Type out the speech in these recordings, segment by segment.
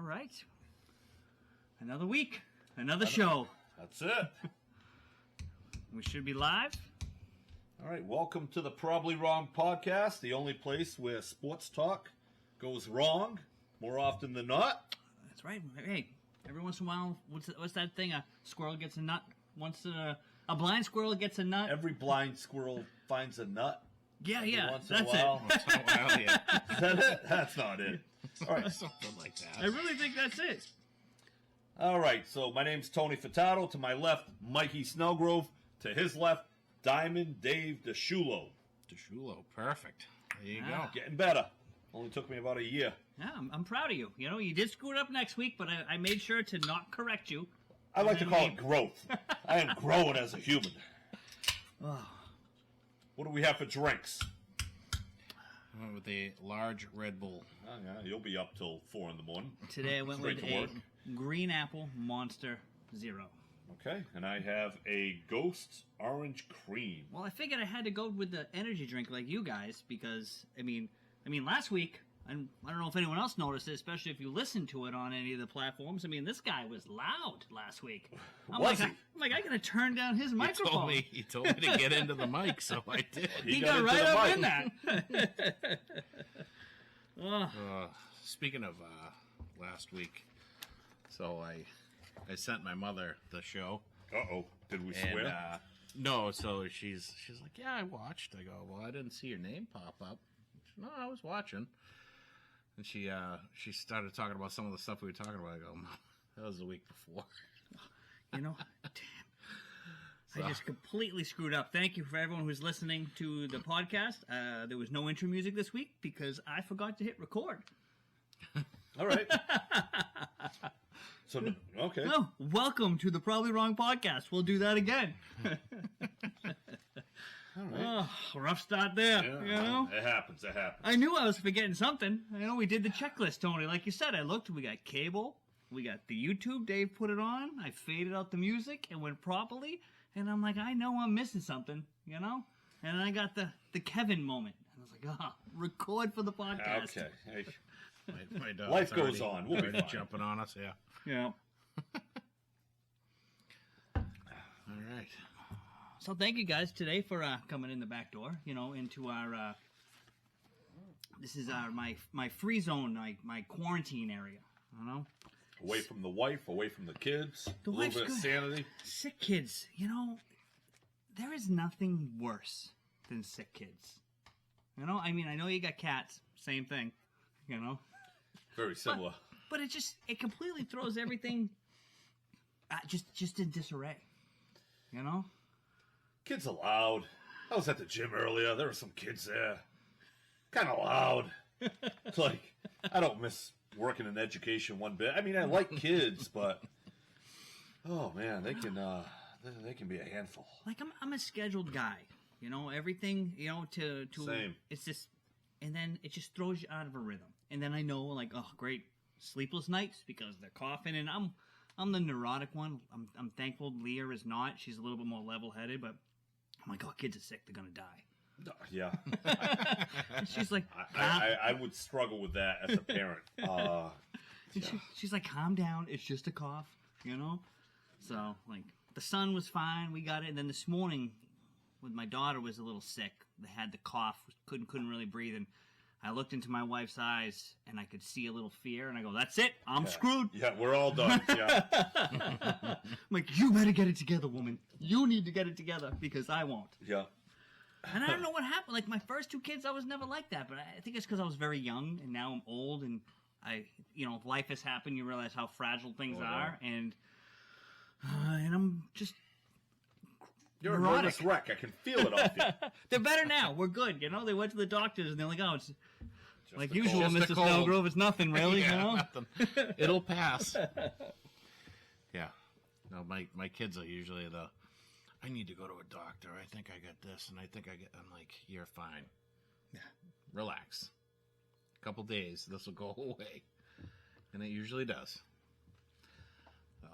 right. Another week. Another show. That's it. We should be live. All right. Welcome to the Probably Wrong podcast, the only place where sports talk goes wrong more often than not. That's right. Hey, every once in a while, what's that thing? A squirrel gets a nut. A blind squirrel gets a nut. Every blind squirrel finds a nut. Yeah. Once That's in a while. it. Once in a while, yeah. Is that it? That's not it. All right. Something like that. I really think that's it. All right. So my name's Tony Furtado. To my left, Mikey Snellgrove. To his left, Diamond Dave DeShulo. DeShulo, perfect. There you Ah. go. Getting better. Only took me about a year. Yeah, I'm proud of you. You know, you did screw it up next week, but I made sure to not correct you. I like to call it growth. I am growing as a human. What do we have for drinks? I went with a large Red Bull. Oh, yeah, you'll be up till 4 in the morning. Today I went Straight with to a work. green apple Monster Zero. Okay, and I have a Ghost Orange Cream. Well, I figured I had to go with the energy drink like you guys because, I mean, last week, and I don't know if anyone else noticed it, especially if you listened to it on any of the platforms. I mean, this guy was loud last week. I'm Was like, he? I gotta turn down his microphone. He told me to get into the mic, so I did. He got got into right the up in that. Speaking of last week, so I sent my mother the show. Uh-oh, did we And, swear? no, so she's like, yeah, I watched. I go, well, I didn't see your name pop up. She, no, I was watching. And she started talking about some of the stuff we were talking about. I go, Mom, that was the week before. You know, damn. I just completely screwed up. Thank you for everyone who's listening to the podcast. There was no intro music this week because I forgot to hit record. All right. So, okay. Oh, welcome to the Probably Wrong podcast. We'll do that again. All right. Oh, rough start there. Yeah, You know, It happens. I knew I was forgetting something. I know we did the checklist, Tony. Like you said, I looked. We got cable. We got the YouTube. Dave put it on. I faded out the music and went properly. And I'm like, I know I'm missing something. You know. And I got the Kevin moment. And I was like, record for the podcast. Okay. Hey, My dog's Life goes already- on. We'll be already fine. jumping on us, yeah. Yeah. All right. So thank you guys today for coming in the back door, you know, into our, this is my free zone, my quarantine area, you know. away from the wife, away from the kids, The a little wife's bit of good. sanity. Sick kids, you know, there is nothing worse than sick kids. You know, I mean, I know you got cats, same thing, you know. Very similar. But it completely throws everything just in disarray, you know. Kids are loud. I was at the gym earlier. There were some kids there. Kind of loud. It's like, I don't miss working in education one bit. I mean, I like kids, but, oh, man, they can be a handful. Like I'm a scheduled guy, you know, everything, you know, to Same. It's just, and then it just throws you out of a rhythm. And then I know, like, oh, great, sleepless nights because they're coughing, and I'm the neurotic one. I'm thankful Leah is not. She's a little bit more level-headed, but I'm like, oh, kids are sick, they're gonna die. Yeah. And she's like, I would struggle with that as a parent. she's like, calm down, it's just a cough, you know. So like, the son was fine, we got it. And then this morning, when my daughter was a little sick, they had the cough, couldn't really breathe, and I looked into my wife's eyes and I could see a little fear, and I go, that's it, I'm screwed. Yeah, we're all done. Yeah. I'm like, you better get it together, woman. You need to get it together because I won't. Yeah. And I don't know what happened. Like, my first two kids, I was never like that, but I think it's because I was very young, and now I'm old, and life has happened, you realize how fragile things are, and I'm just You're neurotic. a nervous wreck. I can feel it off you. They're better now. We're good. You know, they went to the doctors and they're like, oh, it's Just like a usual, cold. Just a Mr. cold. Snellgrove. It's nothing really, you know? Nothing. It'll pass. Yeah. No, my kids are usually I need to go to a doctor. I think I got this, and I'm like, you're fine. Yeah. Relax. A couple days, this will go away. And it usually does. So,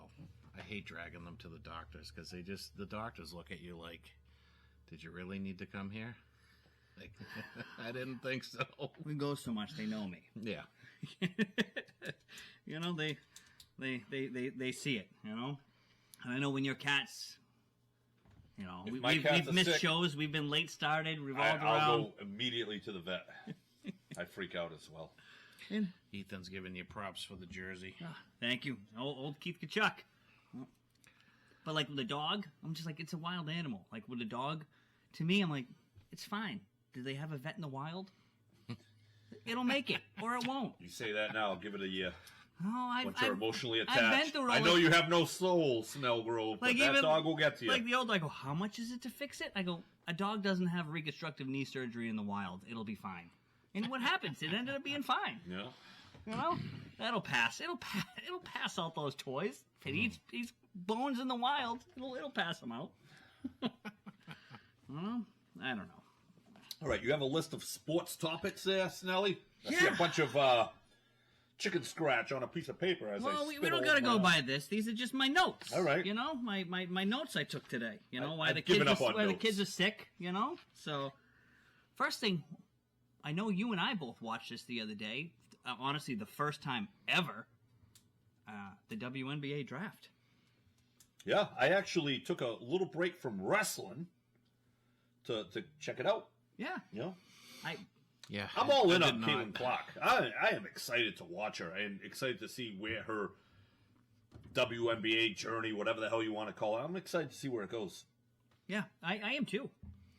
I hate dragging them to the doctors because the doctors look at you like, did you really need to come here? Like, I didn't think so. We go so much, they know me. Yeah. you know, they see it, you know. And I know when your cats, you know, we've missed sick, shows, we've been late started, revolved I'll around. go immediately to the vet. I freak out as well. Ethan's giving you props for the jersey. Thank you, old Keith Kachuk. But like with the dog, I'm just like, it's a wild animal. Like with the dog, to me, I'm like, it's fine. Do they have a vet in the wild? It'll make it, or it won't. You say that now, I'll give it a year. Oh, Once you're emotionally I've been attached. through all I know this. you have no soul, Snellgrove, but that dog will get to you. Like the old, I go, how much is it to fix it? I go, a dog doesn't have reconstructive knee surgery in the wild. It'll be fine. And what happens? It ended up being fine. Yeah. You know, that'll pass. It'll pass out those toys. If it eats bones in the wild, it'll pass them out. Well, I don't know. All right, you have a list of sports topics there, Snelly? I see Yeah. a bunch of chicken scratch on a piece of paper as Well, I we spit don't all gotta my- go by this. These are just my notes. All right. You know, my notes I took today. You know, why I've the given kids up on why the notes. kids are sick. You know, so first thing, I know you and I both watched this the other day. Honestly, the first time ever, the WNBA draft. Yeah, I actually took a little break from wrestling to check it out. Yeah, You know, Yeah, I'm all in I on did Caitlin not. Clark. I am excited to watch her. I am excited to see where her WNBA journey, whatever the hell you want to call it, I'm excited to see where it goes. yeah, I am too.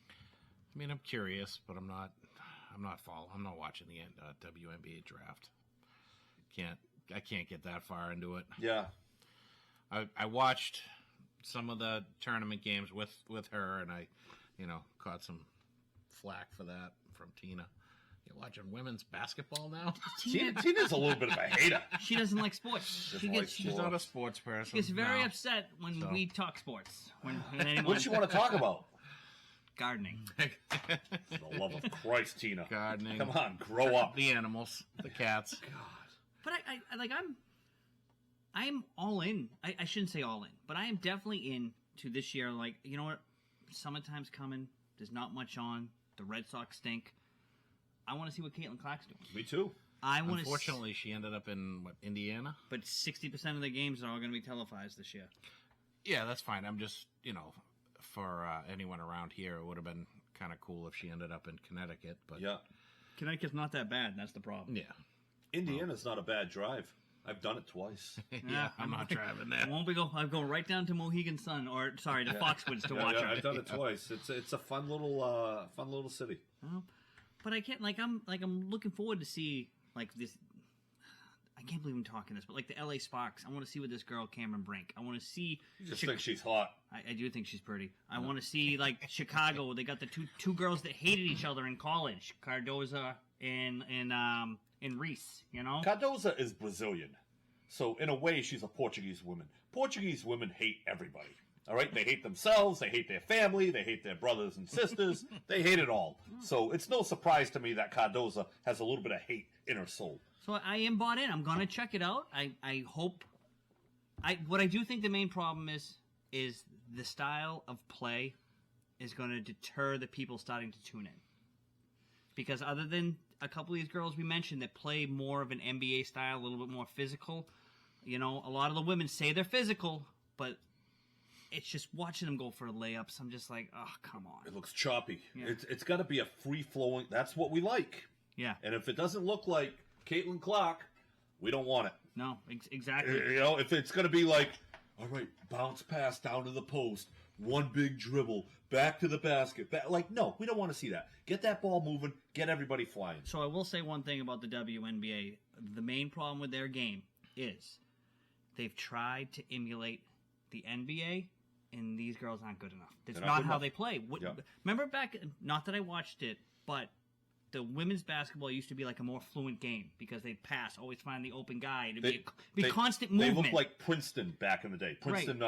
I mean, I'm curious, but I'm not watching the WNBA draft. I can't get that far into it. Yeah. I watched some of the tournament games with her, and I, caught some flack for that from Tina. You're watching women's basketball now? Tina's a little bit of a hater. She doesn't like sports. She's not a sports person. She gets very no. upset when So. we talk sports. When anyone What does she want to talk about? gardening. For the love of Christ, Tina. Gardening. Come on, grow up. The animals, the cats. But I'm all in. I shouldn't say all in, but I am definitely in to this year. Like, you know what? Summertime's coming. There's not much on. The Red Sox stink. I want to see what Caitlin Clark's doing. Me too. I want to. Unfortunately, she ended up in Indiana. But 60% of the games are all going to be televised this year. Yeah, that's fine. I'm just, for anyone around here, it would have been kind of cool if she ended up in Connecticut. But Yeah. Connecticut's not that bad. That's the problem. yeah, Indiana's not a bad drive. I've done it twice. yeah, I'm not driving I there. won't be go. I'm going right down to Mohegan Sun, or sorry, to Foxwoods to watch Yeah, her. I've done it twice. It's a fun little city. But I can't. I'm looking forward to see this. I can't believe I'm talking this, but the LA Sparks. I want to see what this girl Cameron Brink. I want to see. You just think she's hot. I do think she's pretty. I want to see Chicago. They got the two girls that hated each other in college, Cardoza and Reese. Cardoza is Brazilian. So, in a way, she's a Portuguese woman. Portuguese women hate everybody. All right? They hate themselves. They hate their family. They hate their brothers and sisters. They hate it all. So, it's no surprise to me that Cardoza has a little bit of hate in her soul. So I am bought in. I'm gonna check it out. I hope. What I do think the main problem is the style of play is going to deter the people starting to tune in. Because other than a couple of these girls we mentioned that play more of an NBA style, a little bit more physical, a lot of the women say they're physical, but it's just watching them go for layups. I'm just like, oh, come on. It looks choppy. Yeah. It's got to be a free-flowing. That's what we like. Yeah. And if it doesn't look like Caitlin Clark, we don't want it. No, exactly. If it's going to be like, all right, bounce pass down to the post, one big dribble, back to the basket. No, we don't want to see that. Get that ball moving, get everybody flying. So I will say one thing about the WNBA. The main problem with their game is they've tried to emulate the NBA, and these girls aren't good enough. That's They're not not good how enough. they play. Remember back, not that I watched it, but the women's basketball used to be like a more fluent game because they'd pass, always find the open guy. It'd be constant movement. They looked like Princeton back in the day. Princeton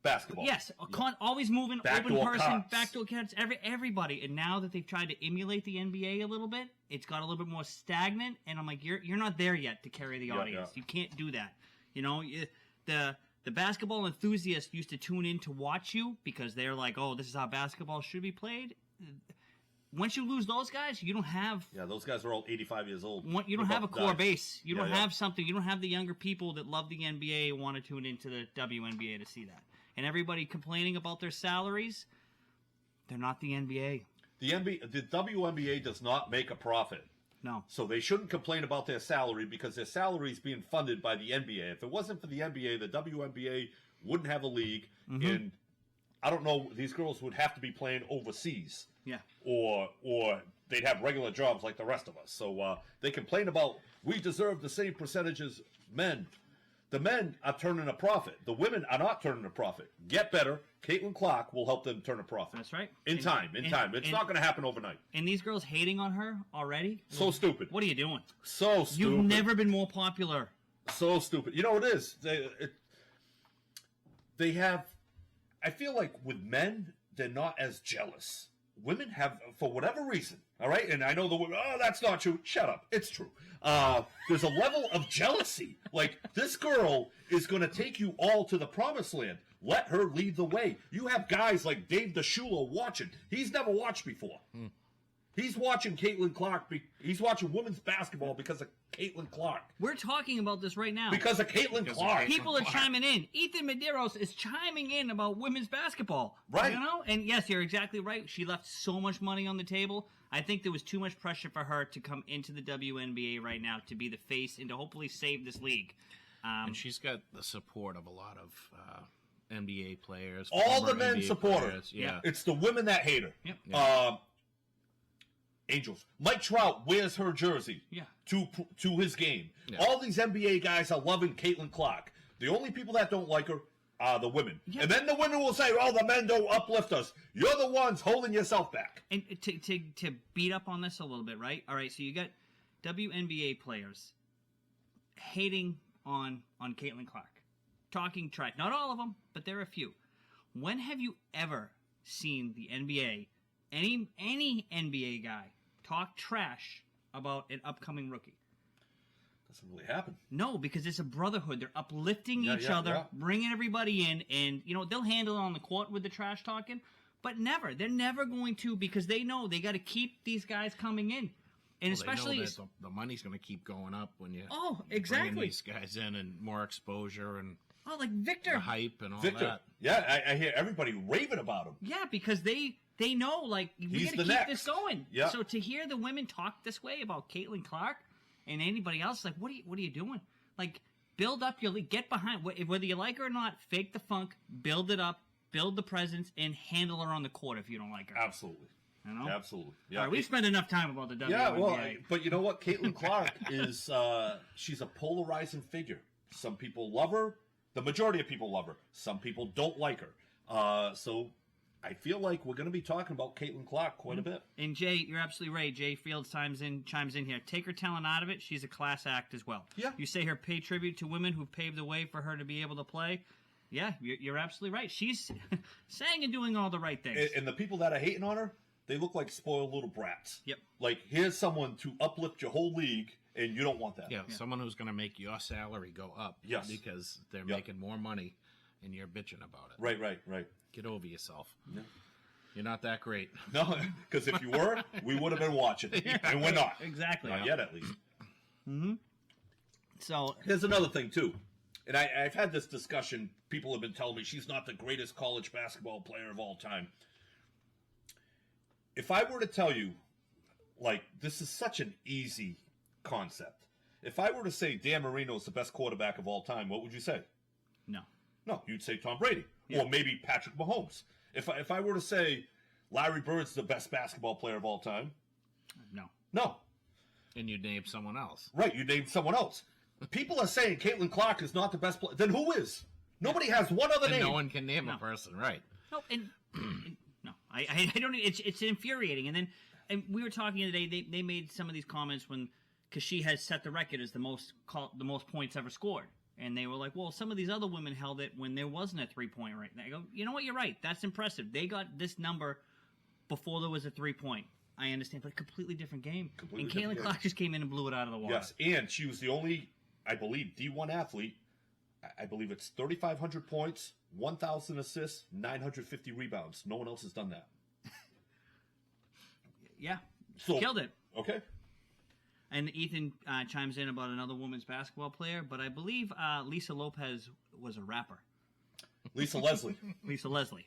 basketball. Yes, always moving, Backdoor open person, cuts. backdoor cuts, everybody. And now that they've tried to emulate the NBA a little bit, it's got a little bit more stagnant. And I'm like, you're not there yet to carry the audience. Yeah. You can't do that. The basketball enthusiasts used to tune in to watch you because they're like, oh, this is how basketball should be played. once you lose those guys, you don't have those guys are all 85 years old. you don't have a core base. You don't Yeah. have something. You don't have the younger people that love the NBA and want to tune into the WNBA to see that. And everybody complaining about their salaries, they're not the NBA. The WNBA does not make a profit. No. So they shouldn't complain about their salary because their salary is being funded by the NBA. If it wasn't for the NBA, the WNBA wouldn't have a league. And I don't know, these girls would have to be playing overseas. Yeah. Or they'd have regular jobs like the rest of us. So they complain about, we deserve the same percentage as men. The men are turning a profit. The women are not turning a profit. Get better. Caitlin Clark will help them turn a profit. That's right. In time. It's not going to happen overnight. And these girls hating on her already? So stupid. What are you doing? So stupid. You've never been more popular. So stupid. You know what it is? They have, I feel like with men, they're not as jealous. Women have, for whatever reason, all right? And I know the women, oh, that's not true. Shut up. It's true. There's a level of jealousy. Like, this girl is going to take you all to the promised land. Let her lead the way. You have guys like Dave DeShula watching. He's never watched before. He's watching Caitlin Clark. He's watching women's basketball because of Caitlin Clark. We're talking about this right now. Because of Caitlin Clark. People are chiming in. Ethan Medeiros is chiming in about women's basketball. Right. You know? And yes, you're exactly right. She left so much money on the table. I think there was too much pressure for her to come into the WNBA right now to be the face and to hopefully save this league. And she's got the support of a lot of NBA players. All the former men NBA support her. players. Yeah. It's the women that hate her. Yep. Angels. Mike Trout wears her jersey to his game. Yeah. All these NBA guys are loving Caitlin Clark. The only people that don't like her are the women. Yeah. And then the women will say, oh, the men don't uplift us. You're the ones holding yourself back. And to beat up on this a little bit, right? All right, so you got WNBA players hating on Caitlin Clark. Talking trash. Not all of them, but there are a few. When have you ever seen the NBA, any NBA guy, talk trash about an upcoming rookie? Doesn't really happen. No, because it's a brotherhood. They're uplifting each other, bringing everybody in, and they'll handle it on the court with the trash talking, but never. They're never going to, because they know they got to keep these guys coming in, and especially they know that the money's going to keep going up when you exactly bring these guys in and more exposure and like Victor, the hype and all Victor. that. Yeah, I hear everybody raving about him. Yeah, because they know, like, we got to keep this going. Yeah. So to hear the women talk this way about Caitlin Clark and anybody else, like, what are you doing? Like, build up your league, get behind, whether you like her or not, fake the funk, build it up, build the presence, and handle her on the court if you don't like her. Absolutely. You know? Absolutely. Yeah. All right, we've spent enough time about the WNBA. Yeah, well, but you know what? Caitlin Clark is, she's a polarizing figure. Some people love her. The majority of people love her. Some people don't like her. So I feel like we're going to be talking about Caitlin Clark quite a bit. And Jay, you're absolutely right. Jay Fields chimes in here. Take her talent out of it. She's a class act as well. Yeah. You say her pay tribute to women who've paved the way for her to be able to play. Yeah, you're absolutely right. She's saying and doing all the right things. And the people that are hating on her, they look like spoiled little brats. Yep. Like, here's someone to uplift your whole league, and you don't want that. Yeah, someone who's going to make your salary go up. Yes. Because they're making more money, and you're bitching about it. Right. Get over yourself. Yeah. You're not that great. No, because if you were, we would have been watching. And we're not. Exactly. Not yet, at least. Mm-hmm. So here's another thing, too. And I've had this discussion. People have been telling me she's not the greatest college basketball player of all time. If I were to tell you, like, this is such an easy concept. If I were to say Dan Marino is the best quarterback of all time, what would you say? No. No, you'd say Tom Brady. Yeah. Or maybe Patrick Mahomes. If I were to say Larry Bird's the best basketball player of all time, no. And you'd name someone else. Right, you named someone else. People are saying Caitlin Clark is not the best player. Then who is? Nobody has one other name. No one can name a person, right? No, and no, I don't. It's infuriating. And we were talking today. They made some of these comments because she has set the record as the most points ever scored. And they were like, well, some of these other women held it when there wasn't a 3-point rate. And I go, you know what? You're right. That's impressive. They got this number before there was a 3-point. I understand, but a completely different game. And Caitlin Clark just came in and blew it out of the water. Yes, and she was the only, I believe, D1 athlete. I believe it's 3,500 points, 1,000 assists, 950 rebounds. No one else has done that. Yeah, So, killed it. Okay. And Ethan chimes in about another women's basketball player, but I believe Lisa Lopez was a rapper. Lisa Leslie. Lisa Leslie.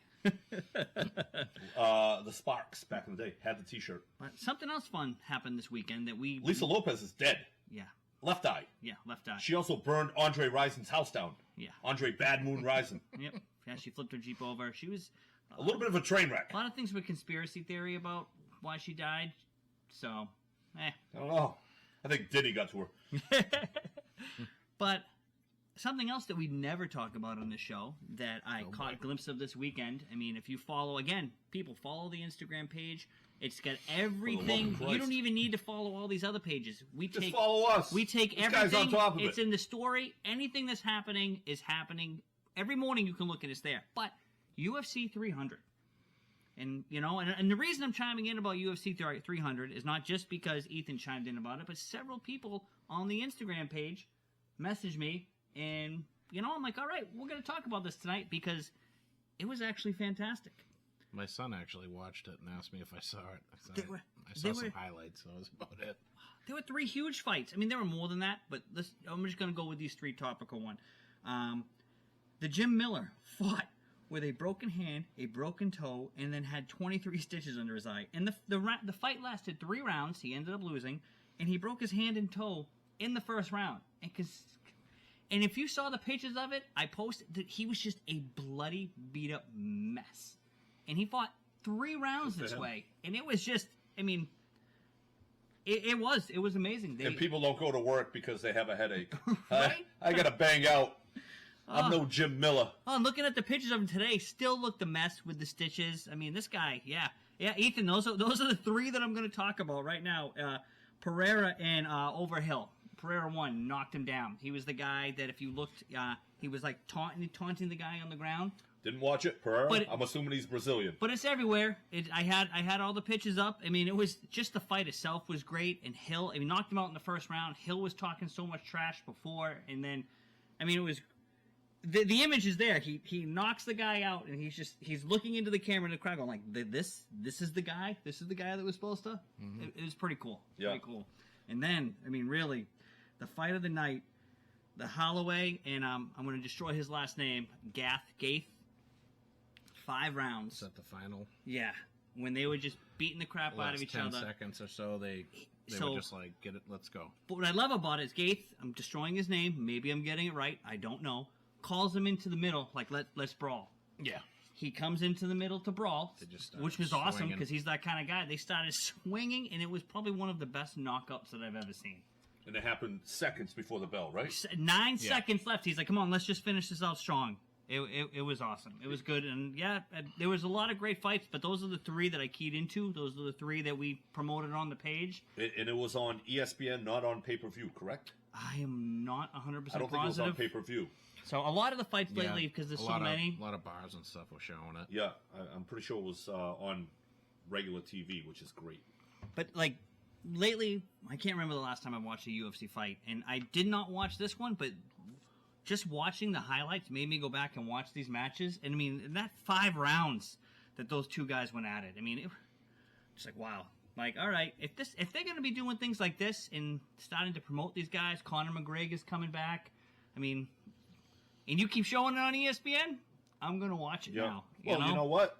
The Sparks back in the day had the T-shirt. But something else fun happened this weekend that we... Lisa Lopez is dead. Yeah. Left eye. Yeah, left eye. She also burned Andre Rison's house down. Yeah. Andre Bad Moon Rison. Yep. Yeah, she flipped her Jeep over. She was... A little bit of a train wreck. A lot of things with conspiracy theory about why she died. So, I don't know. I think Diddy got to her. But something else that we never talk about on this show that I caught a glimpse of this weekend. I mean, if you follow, again, people follow the Instagram page. It's got everything. You don't even need to follow all these other pages. Just follow us. We take this everything. Guy's on top of it's it. in the story. Anything that's happening is happening. Every morning you can look at it's there. But UFC 300. And, you know, and the reason I'm chiming in about UFC 300 is not just because Ethan chimed in about it, but several people on the Instagram page messaged me, and, you know, I'm like, all right, we're going to talk about this tonight because it was actually fantastic. My son actually watched it and asked me if I saw it. I they saw some were- highlights, so that was about it. There were 3 huge fights. I mean, there were more than that, but I'm just going to go with these 3 topical ones. The Jim Miller fought with a broken hand, a broken toe, and then had 23 stitches under his eye. And the fight lasted 3 rounds. He ended up losing, and he broke his hand and toe in the first round. And if you saw the pictures of it, I posted that he was just a bloody, beat-up mess. And he fought 3 rounds this way. And it was just, I mean, it was amazing. And people don't go to work because they have a headache. Right? I got to bang out. I'm no Jim Miller. Oh, and looking at the pictures of him today, still looked a mess with the stitches. I mean, this guy, yeah, Ethan. Those are the 3 that I'm going to talk about right now. Pereira and Overhill. Pereira won, knocked him down. He was the guy that if you looked, he was like taunting the guy on the ground. Didn't watch it, Pereira. But- I'm assuming he's Brazilian. But it's everywhere. I had all the pictures up. I mean, it was just the fight itself was great. And Hill, knocked him out in the first round. Hill was talking so much trash before, and then, I mean, it was. The image is there. He knocks the guy out, and he's looking into the camera in the crowd, going like, "This is the guy. This is the guy that was supposed to." Mm-hmm. It was pretty cool. Yeah. Pretty cool. And then, I mean, really, the fight of the night, the Holloway and I'm going to destroy his last name, Gaith. 5 rounds. Is that the final? Yeah, when they were just beating the crap out of each 10 other. seconds or so, they were just like, get it, let's go. But what I love about it is Gaith. I'm destroying his name. Maybe I'm getting it right. I don't know. Calls him into the middle, like let's brawl. Yeah. He comes into the middle to brawl, They just started which was awesome swinging. because he's that kind of guy. They started swinging, and it was probably one of the best knockups that I've ever seen. And it happened seconds before the bell, right? 9 seconds left. He's like, "Come on, let's just finish this out strong." It was awesome. It was good, and yeah, there was a lot of great fights. But those are the 3 that I keyed into. Those are the 3 that we promoted on the page. And it was on ESPN, not on pay-per-view, correct? I am not 100% I don't think it was on positive. pay-per-view. So a lot of the fights lately, because there's so many. A lot of bars and stuff were showing it. Yeah, I'm pretty sure it was on regular TV, which is great. But like lately, I can't remember the last time I watched a UFC fight, and I did not watch this one, but just watching the highlights made me go back and watch these matches. And I mean, that 5 rounds that those 2 guys went at it. I mean, it's like wow. Like, all right, if they're going to be doing things like this and starting to promote these guys, Conor McGregor's coming back. I mean, and you keep showing it on ESPN, I'm going to watch it now. Well, you know what?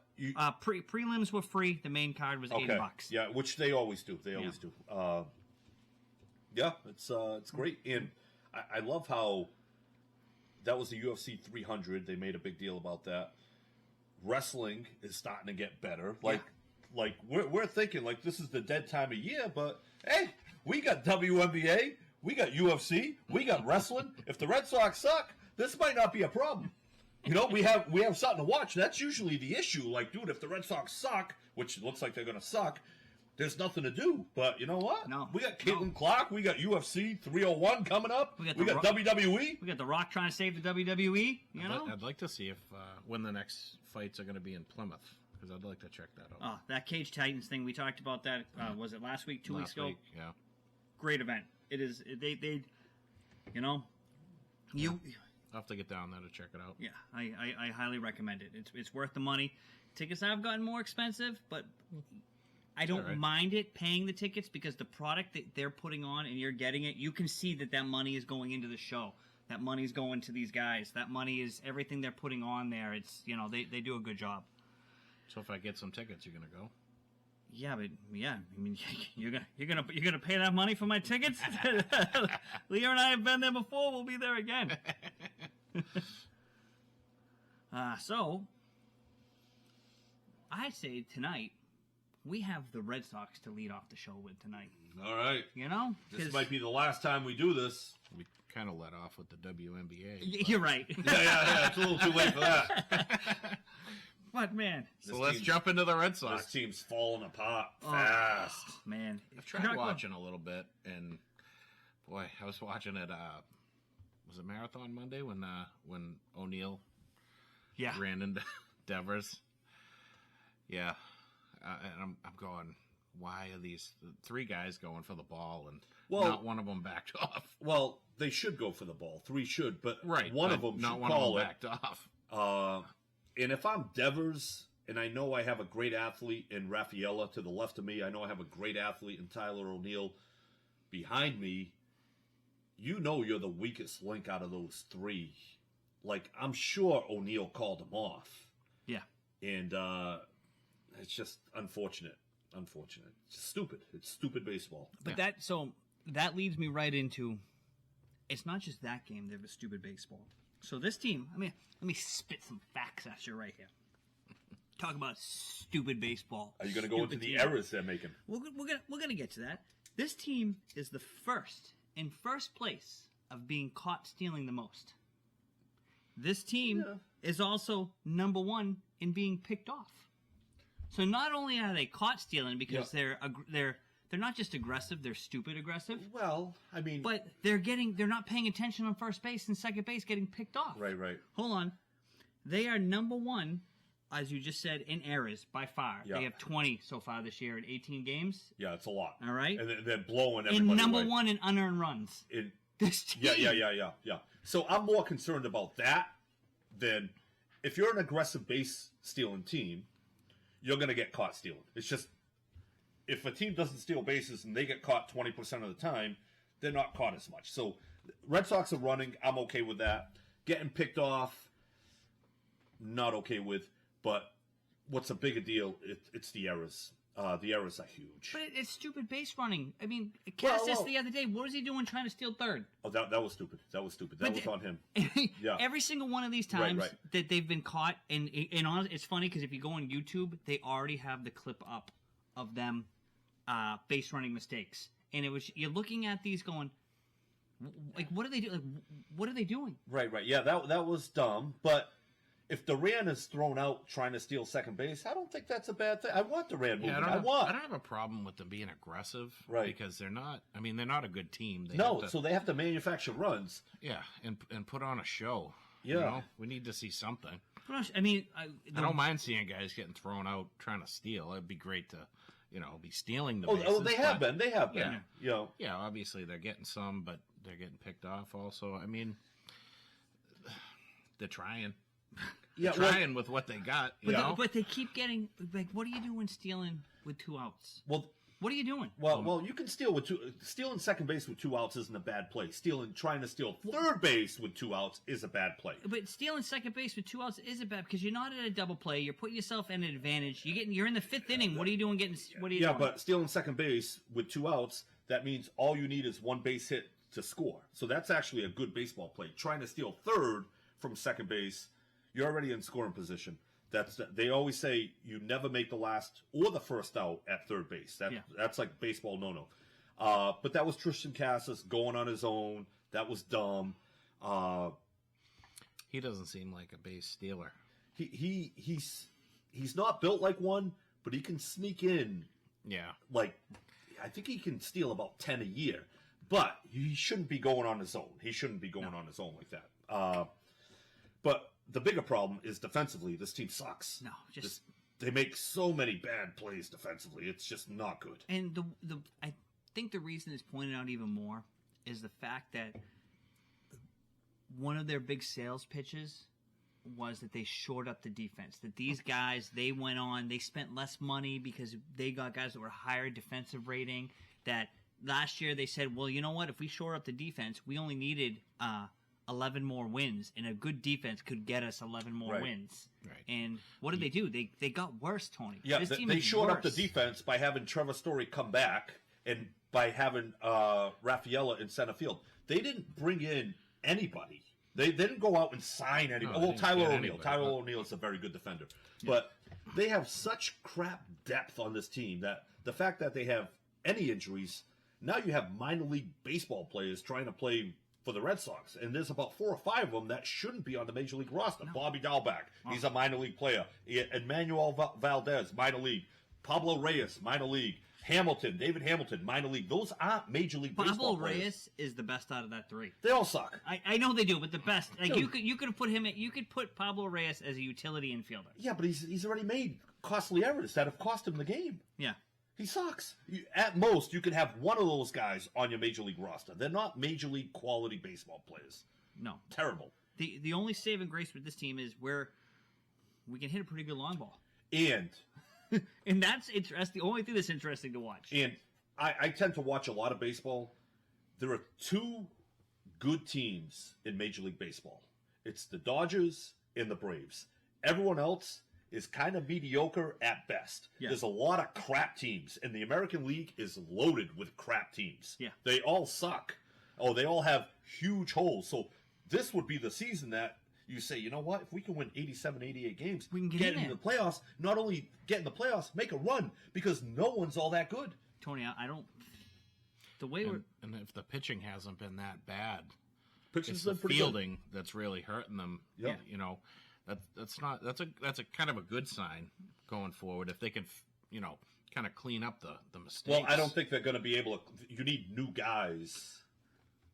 Prelims were free. The main card was $8. Yeah, which they always do. They always do. Yeah, it's great, and I love how that was the UFC 300. They made a big deal about that. Wrestling is starting to get better. Like we're thinking like this is the dead time of year, but hey, we got WNBA, we got UFC, we got wrestling. If the Red Sox suck, this might not be a problem. You know, we have something to watch. That's usually the issue. Like, dude, if the Red Sox suck, which looks like they're going to suck, there's nothing to do. But you know what? No. We got Caitlin Clark. We got UFC 301 coming up. We got The WWE. We got The Rock trying to save the WWE. You know? I'd like to see if when the next fights are going to be in Plymouth, because I'd like to check that out. Oh, that Cage Titans thing, we talked about that, was it last week, 2 weeks ago? Yeah. Great event. It is, they you know, I'll have to get down there to check it out. yeah, I highly recommend it. It's worth the money. Tickets have gotten more expensive, but I don't right. mind it paying the tickets because the product that they're putting on and you're getting it, you can see that money is going into the show. That money is going to these guys. That money is everything they're putting on there. It's they do a good job. So if I get some tickets, you're gonna go? Yeah, but I mean, you're gonna pay that money for my tickets. Leo and I have been there before. We'll be there again. So I'd say tonight we have the Red Sox to lead off the show with tonight. All right. This might be the last time we do this. We kind of let off with the WNBA. You're right. Yeah. It's a little too late for that. But, man. So let's jump into the Red Sox. This team's falling apart fast. Oh, man. I've tried watching a little bit, and, boy, I was watching it, was it Marathon Monday when O'Neal ran into Devers? Yeah. And I'm going, why are these three guys going for the ball and not one of them backed off? Well, they should go for the ball. Three should, but right, one of them not should one call of them it. backed off. And if I'm Devers, and I know I have a great athlete in Rafaela to the left of me, I know I have a great athlete in Tyler O'Neill behind me, you're the weakest link out of those three. Like, I'm sure O'Neill called him off. Yeah. And it's just unfortunate. Unfortunate. It's stupid. It's stupid baseball. But that leads me right into, it's not just that game, they're the stupid baseball. So this team, let me spit some facts at you right here. Talk about stupid baseball. Are you going to go into the errors they're making? We're gonna get to that. This team is the in first place of being caught stealing the most. This team is also number one in being picked off. So not only are they caught stealing because they're not just aggressive, they're stupid aggressive. Well, I mean, but they're not paying attention on first base and second base, getting picked off. Right. Hold on. They are number one, as you just said, in errors by far. Yeah. They have 20 so far this year in 18 games. Yeah, it's a lot. All right. And they're blowing everybody and number away. one in unearned runs. This team. Yeah. So I'm more concerned about that than if you're an aggressive base stealing team, you're going to get caught stealing. It's just, if a team doesn't steal bases and they get caught 20% of the time, they're not caught as much. So Red Sox are running. I'm okay with that. Getting picked off, not okay with. But what's a bigger deal? It's the errors. The errors are huge. But it's stupid base running. I mean, Cass this the other day. What was he doing trying to steal third? Oh, that was stupid. That was on him. Yeah. Every single one of these times Right. that they've been caught, and it's funny because if you go on YouTube, they already have the clip up of them base running mistakes, and you're looking at these going, like, what are they doing? Like, what are they doing? Right. Yeah, that was dumb, but. If Duran is thrown out trying to steal second base, I don't think that's a bad thing. I want Duran moving. I don't have a problem with them being aggressive, right? Because they're not a good team. So they have to manufacture runs. Yeah, and put on a show. Yeah, we need to see something. I mean, I don't mind seeing guys getting thrown out trying to steal. It'd be great to, be stealing the bases. Oh, they have been. They have been. Yeah, obviously they're getting some, but they're getting picked off also. I mean, they're trying. Trying with what they got, but they keep getting, like, what are you doing stealing with 2 outs? Well, what are you doing? Well, you can steal with stealing second base with 2 outs isn't a bad play. Trying to steal third base with 2 outs is a bad play. But stealing second base with 2 outs is a bad because you're not at a double play. You're putting yourself in an advantage. You're in the 5th inning. What are you doing? Doing? Yeah, but stealing second base with 2 outs, that means all you need is 1 base hit to score. So that's actually a good baseball play. Trying to steal third from second base. You're already in scoring position. They always say you never make the last or the first out at third base. That's like baseball no. But that was Tristan Casas going on his own. That was dumb. He doesn't seem like a base stealer. He's not built like one, but he can sneak in. Yeah. Like, I think he can steal about 10 a year. But he shouldn't be going on his own. He shouldn't be going on his own like that. But the bigger problem is defensively, this team sucks. No, they make so many bad plays defensively. It's just not good. And I think the reason it's pointed out even more is the fact that one of their big sales pitches was that they shored up the defense. That these guys, they spent less money because they got guys that were higher defensive rating. That last year they said, well, you know what? If we shore up the defense, we only needed 11 more wins, and a good defense could get us 11 more wins. Right. And what did they do? They got worse, Tony. Yeah, this team they is shored up the worse. defense by having Trevor Story come back and by having Raffaella in center field. They didn't bring in anybody. They didn't go out and sign anybody. No, Well, Tyler O'Neill. anybody, Tyler but... O'Neill is a very good defender. Yeah. But they have such crap depth on this team that the fact that they have any injuries, now you have minor league baseball players trying to play for the Red Sox. And there's about 4 or 5 of them that shouldn't be on the major league roster. No. Bobby Dahlback, he's a minor league player. Emmanuel Valdez, minor league. Pablo Reyes, minor league. David Hamilton, minor league. Those aren't major league baseball players. Pablo Reyes is the best out of that 3. They all suck. I know they do, but the best. Like you could put him. You could put Pablo Reyes as a utility infielder. Yeah, but he's already made costly errors that have cost him the game. Yeah, he sucks. At most, you could have one of those guys on your major league roster. They're not major league quality baseball players. No, terrible. The only saving grace with this team is where we can hit a pretty good long ball. And that's interesting. The only thing that's interesting to watch. And I tend to watch a lot of baseball. There are 2 good teams in Major League Baseball. It's the Dodgers and the Braves. Everyone else is kind of mediocre at best. Yeah. There's a lot of crap teams, and the American League is loaded with crap teams. Yeah. They all suck. Oh, they all have huge holes. So this would be the season that you say, you know what? If we can win 87, 88 games, we can get into the playoffs. Not only get in the playoffs, make a run, because no one's all that good. Tony, I don't... The way we're... And if the pitching hasn't been that bad, Pitching's it's the pretty fielding that's really hurting them. Yep. You know, that's a kind of a good sign going forward if they can, kind of clean up the mistakes. Well, I don't think they're going to be able to... You need new guys.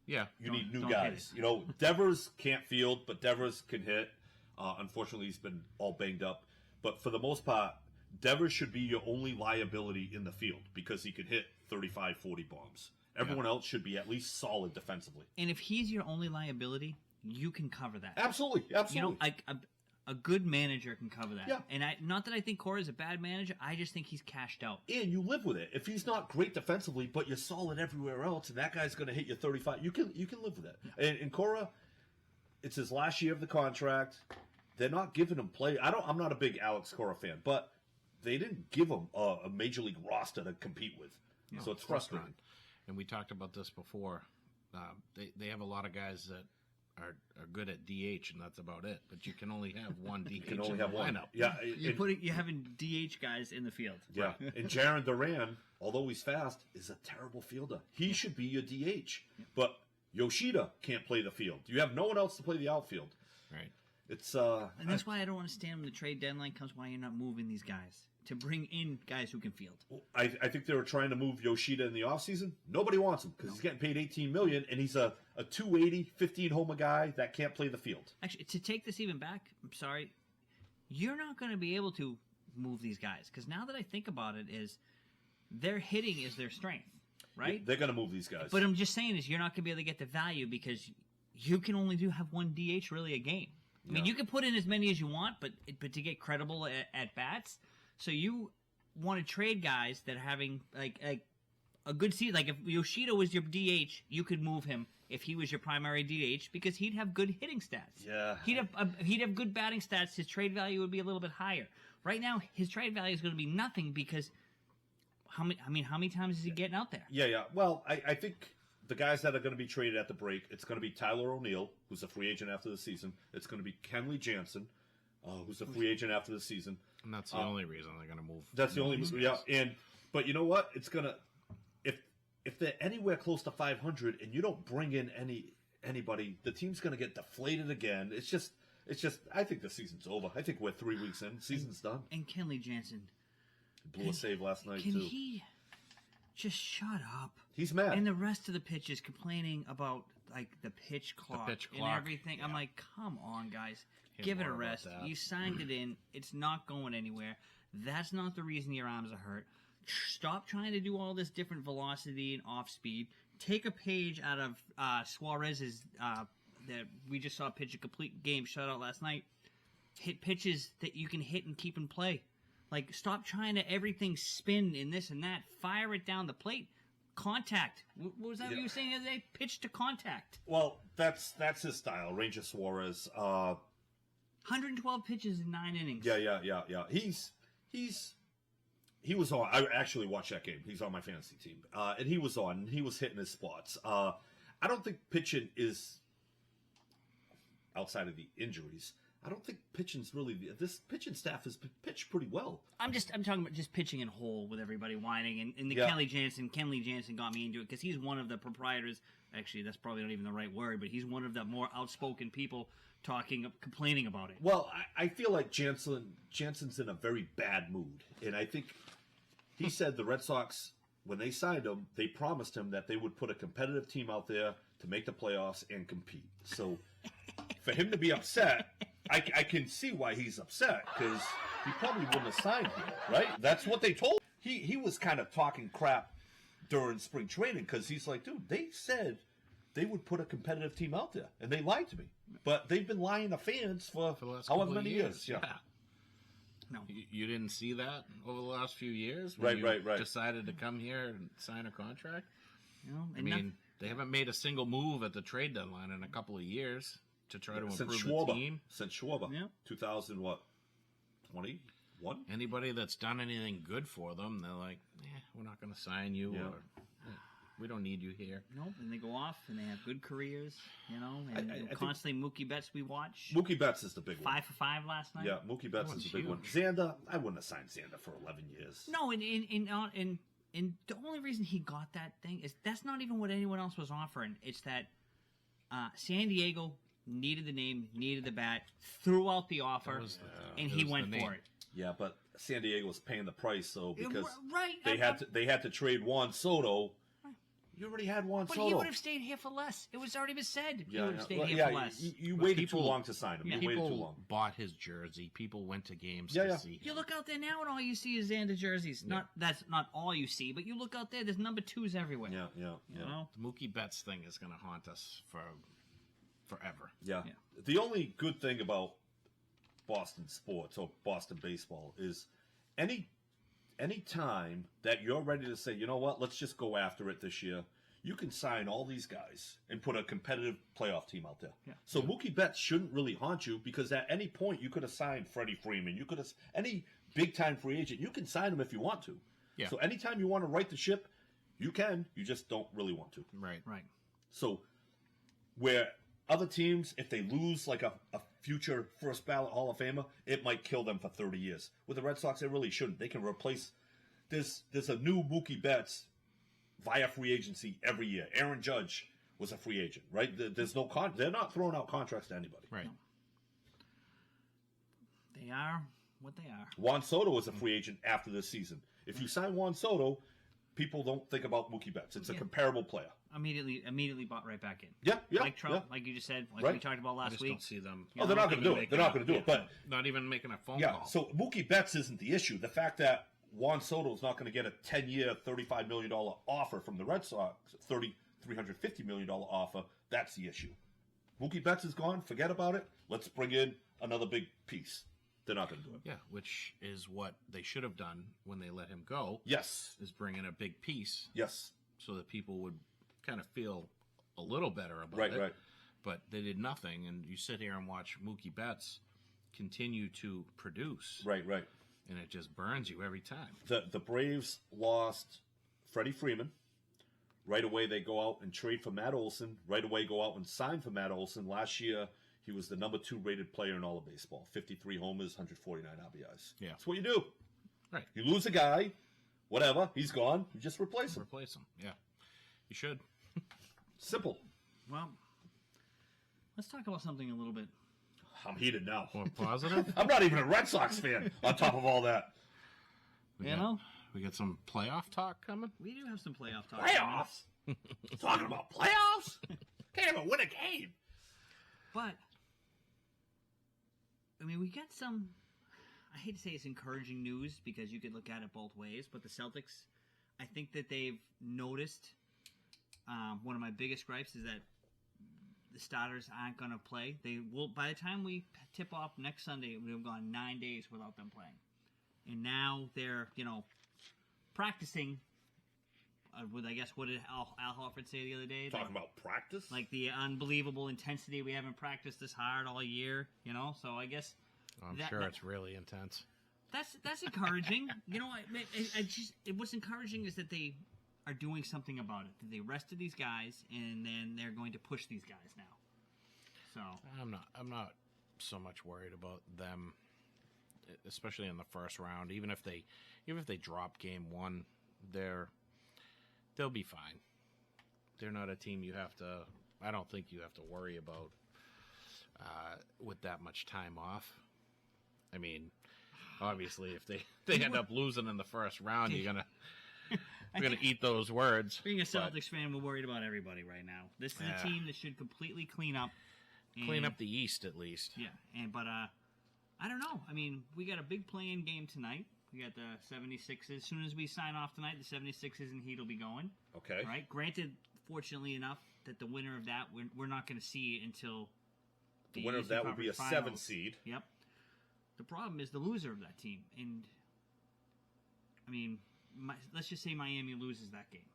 Yeah. You need new guys. Devers can't field, but Devers can hit. Unfortunately, he's been all banged up. But for the most part, Devers should be your only liability in the field because he can hit 35, 40 bombs. Everyone else should be at least solid defensively. And if he's your only liability, you can cover that. Absolutely. A good manager can cover that. Yeah. And not that I think Cora's a bad manager. I just think he's cashed out. And you live with it. If he's not great defensively, but you're solid everywhere else, and that guy's going to hit you 35, you can live with it. Yeah. And Cora, it's his last year of the contract. They're not giving him play. I'm not a big Alex Cora fan, but they didn't give him a major league roster to compete with. No, so it's frustrating. And we talked about this before. They have a lot of guys that are good at DH, and that's about it. But you can only have one DH. You can only have one. Yeah, you're having DH guys in the field. Yeah, and Jaron Duran, although he's fast, is a terrible fielder. He should be your DH, but Yoshida can't play the field. You have no one else to play the outfield. Right. It's and that's why I don't understand when the trade deadline comes. Why you're not moving these guys to bring in guys who can field. I think they were trying to move Yoshida in the offseason. Nobody wants him because he's getting paid $18 million, and he's a 280, 15-homer guy that can't play the field. Actually, to take this even back, I'm sorry, you're not going to be able to move these guys because now that I think about it, is their hitting is their strength, right? Yeah, they're going to move these guys. But I'm just saying is you're not going to be able to get the value because you can only have one DH really a game. I mean, you can put in as many as you want, but to get credible at bats. So you want to trade guys that are having like a good season. Like if Yoshida was your DH, you could move him if he was your primary DH because he'd have good hitting stats. Yeah, he'd have good batting stats. His trade value would be a little bit higher. Right now, his trade value is going to be nothing because how many times is he getting out there? Yeah. Well, I think the guys that are going to be traded at the break, it's going to be Tyler O'Neill, who's a free agent after the season. It's going to be Kenley Jansen, who's a free agent after the season. And that's the only reason they're going to move. That's the only reason. Yeah. But you know what? It's going to if they're anywhere close to 500 and you don't bring in anybody, the team's going to get deflated again. It's just. I think the season's over. I think we're 3 weeks in. Season's done. And Kenley Jansen blew a save last night too. Can he just shut up? He's mad. And the rest of the pitch is complaining about like the pitch clock and everything. Yeah. I'm like, come on, guys. Give it a rest. You signed it in. It's not going anywhere. That's not the reason your arms are hurt. Stop trying to do all this different velocity and off speed. Take a page out of Suarez's that we just saw pitch a complete game shutout last night. hit pitches that you can hit and keep in play. Like, stop trying to everything spin in this and that. Fire it down the plate. Contact. What was that you were saying the other day? Pitch to contact. Well, that's his style. Ranger Suarez. 112 pitches in 9 innings. Yeah. He was on. I actually watched that game. He's on my fantasy team, and he was on. He was hitting his spots. I don't think pitching is outside of the injuries. I don't think pitching's really this pitching staff has pitched pretty well. I'm talking about just pitching in whole with everybody whining and the Kenley Jansen got me into it because he's one of the proprietors. Actually, that's probably not even the right word, but he's one of the more outspoken people complaining about it. Well, I feel like Jansen's in a very bad mood, and I think he said the Red Sox, when they signed him, they promised him that they would put a competitive team out there to make the playoffs and compete. So for him to be upset, I can see why he's upset, because he probably wouldn't have signed him, right? That's what they told him. He was kind of talking crap during spring training, because he's like, dude, they said they would put a competitive team out there, and they lied to me. But they've been lying to fans for the last however couple of many years. Yeah. No. You didn't see that over the last few years? Right. Decided to come here and sign a contract? You know, I mean, they haven't made a single move at the trade deadline in a couple of years to try to improve the team. Since Schwarber. Yeah. 2021? Anybody that's done anything good for them, they're like, we're not going to sign you, or we don't need you here. Nope, and they go off and they have good careers, and I constantly Mookie Betts we watch. Mookie Betts is the big one. 5 for 5 last night. Yeah, Mookie Betts is the big one. huge. Xander, I wouldn't have signed Xander for 11 years. No, and the only reason he got that thing is that's not even what anyone else was offering. It's that San Diego needed the name, needed the bat, threw out the offer, and he went for it. Yeah, but San Diego was paying the price, though, because right. they had to trade Juan Soto. You already had Juan But Soto. he would have stayed here for less. It was already been said. He would have stayed here for less. You waited too long to sign him. You waited too long. People bought his jersey. People went to games to see him. You look out there now and all you see is Xander jerseys. That's not all you see, but you look out there, there's number 2s everywhere. Yeah. You know? The Mookie Betts thing is going to haunt us for forever. Yeah. The only good thing about Boston sports or Boston baseball is any time that you're ready to say, you know what, let's just go after it this year, you can sign all these guys and put a competitive playoff team out there. Yeah. So Mookie Betts shouldn't really haunt you, because at any point you could have signed Freddie Freeman. You could have any big-time free agent. You can sign him if you want to. Yeah. So anytime you want to right the ship, you can. You just don't really want to. Right. So where other teams, if they lose like a future first ballot Hall of Famer, it might kill them for 30 years. With the Red Sox, they really shouldn't. They can replace. There's a new Mookie Betts via free agency every year. Aaron Judge was a free agent, right? There's no they're not throwing out contracts to anybody. Right. No. They are what they are. Juan Soto was a free agent after this season. If you sign Juan Soto, people don't think about Mookie Betts. It's a comparable player. Immediately bought right back in. Yeah. Like Trout, like you just said, like we talked about last week. Don't see them. They're not going to do it. They're not going to do it. But not even making a phone yeah. call. So Mookie Betts isn't the issue. The fact that Juan Soto is not going to get a 10-year, $35 million offer from the Red Sox, $350 million offer, that's the issue. Mookie Betts is gone. Forget about it. Let's bring in another big piece. They're not going to do it. Yeah, which is what they should have done when they let him go. Yes. Is bring in a big piece. Yes. So that people would kind of feel a little better about it. Right. But they did nothing, and you sit here and watch Mookie Betts continue to produce. Right. And it just burns you every time. The Braves lost Freddie Freeman. Right away, they go out and trade for Matt Olson. Right away, go out and sign for Matt Olson. Last year, he was the number 2 rated player in all of baseball. 53 homers, 149 RBIs. Yeah. That's what you do. Right. You lose a guy, whatever, he's gone. You just replace him. Yeah. You should. Simple. Well, let's talk about something a little bit. I'm heated now. More positive? I'm not even a Red Sox fan on top of all that. We got some playoff talk coming? We do have some playoff talk. Playoffs? Talking about playoffs? Can't even win a game. But, I mean, we got some, I hate to say it's encouraging news because you could look at it both ways, but the Celtics, I think that they've noticed, one of my biggest gripes is that the the starters aren't going to play. They will, by the time we tip off next Sunday, we've gone 9 days without them playing. And now they're, practicing with, I guess, what did Al Horford say the other day? Talking about practice? Like the unbelievable intensity. We haven't practiced this hard all year, so I guess... I'm sure it's really intense. That's encouraging. What's encouraging is that they are doing something about it. That they rested these guys, and then they're going to push these guys now. So I'm not so much worried about them, especially in the first round. Even if they drop game one, they'll be fine. They're not a team you have to. I don't think you have to worry about with that much time off. I mean, obviously, if they end up losing in the first round, you're gonna eat those words. Being a Celtics fan, we're worried about everybody right now. This is a team that should completely clean up the East at least. Yeah, but I don't know. I mean, we got a big play-in game tonight. We got the 76ers. As soon as we sign off tonight, the 76ers and Heat will be going. Okay. Right. Granted, fortunately enough, that the winner of that we're not going to see until the winner of that will be a 7 seed. Yep. The problem is the loser of that team, and I mean, let's just say Miami loses that game.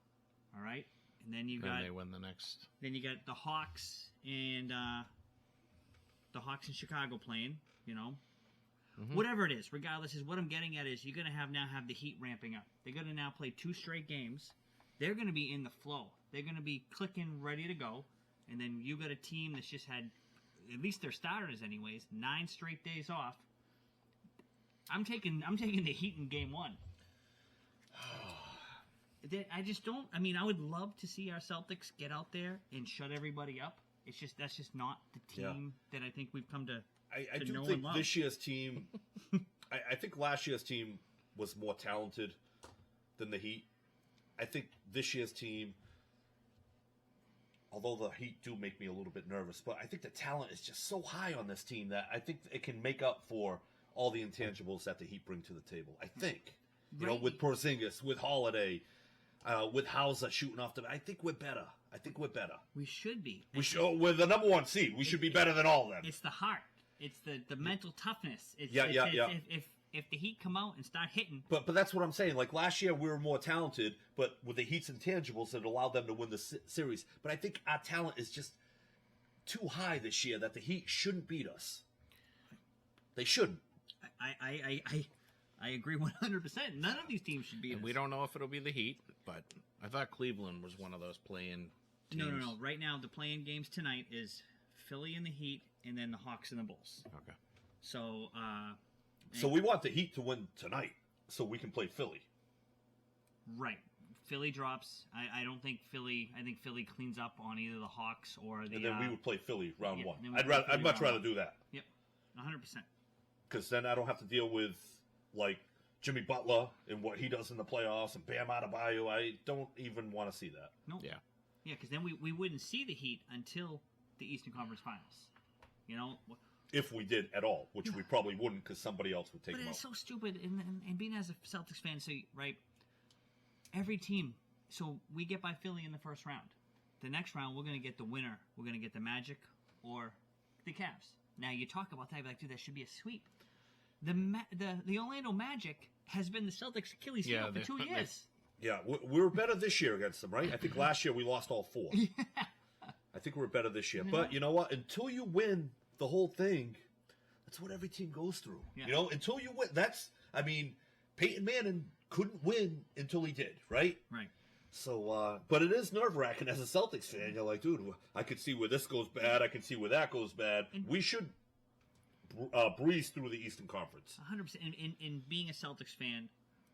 All right, and then they win the next. Then you got the Hawks and Chicago playing. Whatever it is, regardless, is what I'm getting at is you're going to have the Heat ramping up. They're going to now play 2 straight games. They're going to be in the flow. They're going to be clicking, ready to go, and then you got a team that's just had, at least their starters anyways, 9 straight days off. I'm taking the Heat in game 1. I just don't. I mean, I would love to see our Celtics get out there and shut everybody up. That's just not the team that I think we've come to. I do think this year's team. I think last year's team was more talented than the Heat. I think this year's team, although the Heat do make me a little bit nervous, but I think the talent is just so high on this team that I think it can make up for all the intangibles that the Heat bring to the table. I think, with Porzingis, with Holiday, with Hauser shooting off I think we're better. We should be. We're the number 1 seed. We should be better than all of them. It's the heart. It's the mental toughness. It's, yeah. If the Heat come out and start hitting. But that's what I'm saying. Like last year, we were more talented, but with the Heat's intangibles, it allowed them to win the series. But I think our talent is just too high this year that the Heat shouldn't beat us. They shouldn't. I agree 100%. None of these teams should beat us. We don't know if it'll be the Heat, but I thought Cleveland was one of those play-in teams. No. Right now, the play-in games tonight is Philly and the Heat, and then the Hawks and the Bulls. Okay. So, so we want the Heat to win tonight, so we can play Philly. Right. Philly drops. I don't think Philly. I think Philly cleans up on either the Hawks or the. And then we would play Philly round 1. I'd I'd much rather do that. Yep, 100%. Because then I don't have to deal with like Jimmy Butler and what he does in the playoffs and Bam Adebayo. I don't even want to see that. No. Yeah. Yeah, because then we wouldn't see the Heat until the Eastern Conference Finals. If we did at all, which we probably wouldn't because somebody else would take them out. But it's so stupid. And being as a Celtics fan, right, every team, so we get by Philly in the first round. The next round, we're going to get the winner. We're going to get the Magic or the Cavs. Now, you talk about that, you're like, dude, that should be a sweep. The Orlando Magic has been the Celtics' Achilles heel for 2 years. Yeah, we were better this year against them, right? I think last year we lost all 4. Yeah. I think we're better this year. But you know what? Until you win the whole thing, that's what every team goes through. Yeah. Until you win. Peyton Manning couldn't win until he did, right? Right. So, but it is nerve-wracking as a Celtics fan. You're like, dude, I could see where this goes bad. I can see where that goes bad. We should breeze through the Eastern Conference. 100%. And being a Celtics fan,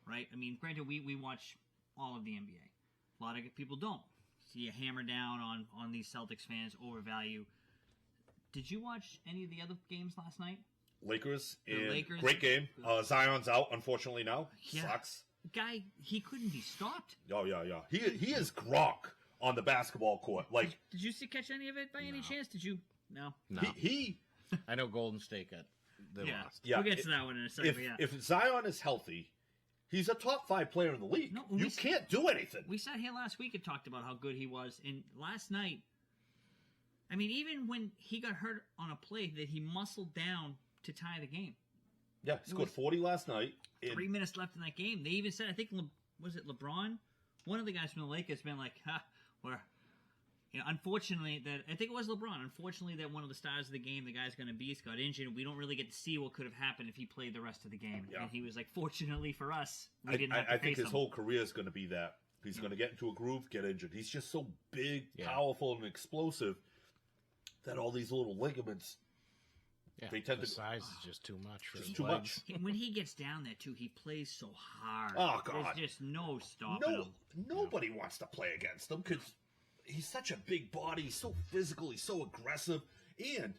right? I mean, granted, we watch all of the NBA. A lot of people don't. See a hammer down on these Celtics fans, overvalue. Did you watch any of the other games last night? Lakers. Great game. Zion's out, unfortunately, now. Yeah. Sucks. Guy, he couldn't be stopped. Oh, yeah. He is Gronk on the basketball court. Like, did you catch any of it by any chance? Did you? No. He I know Golden State lost. Yeah. We'll get to that one in a second. If Zion is healthy, he's a top 5 player in the league. No, you can't do anything. We sat here last week and talked about how good he was, and last night, I mean, even when he got hurt on a play that he muscled down to tie the game. Yeah, he scored 40 last night. 3 minutes left in that game. They even said, I think, was it LeBron? One of the guys from the Lakers been like, unfortunately, I think it was LeBron. Unfortunately, that one of the stars of the game, the guy's going to beast, got injured. We don't really get to see what could have happened if he played the rest of the game. Yeah. And he was like, fortunately for us, we didn't have to I think face his him. whole career is going to be that. He's going to get into a groove, get injured. He's just so big, powerful, and explosive that all these little ligaments, they tend the to... size is just too much for his too legs. much. When he gets down there, too, he plays so hard. Oh, God. There's just no stopping him. Nobody wants to play against him because he's such a big body. He's so physical. He's so aggressive. And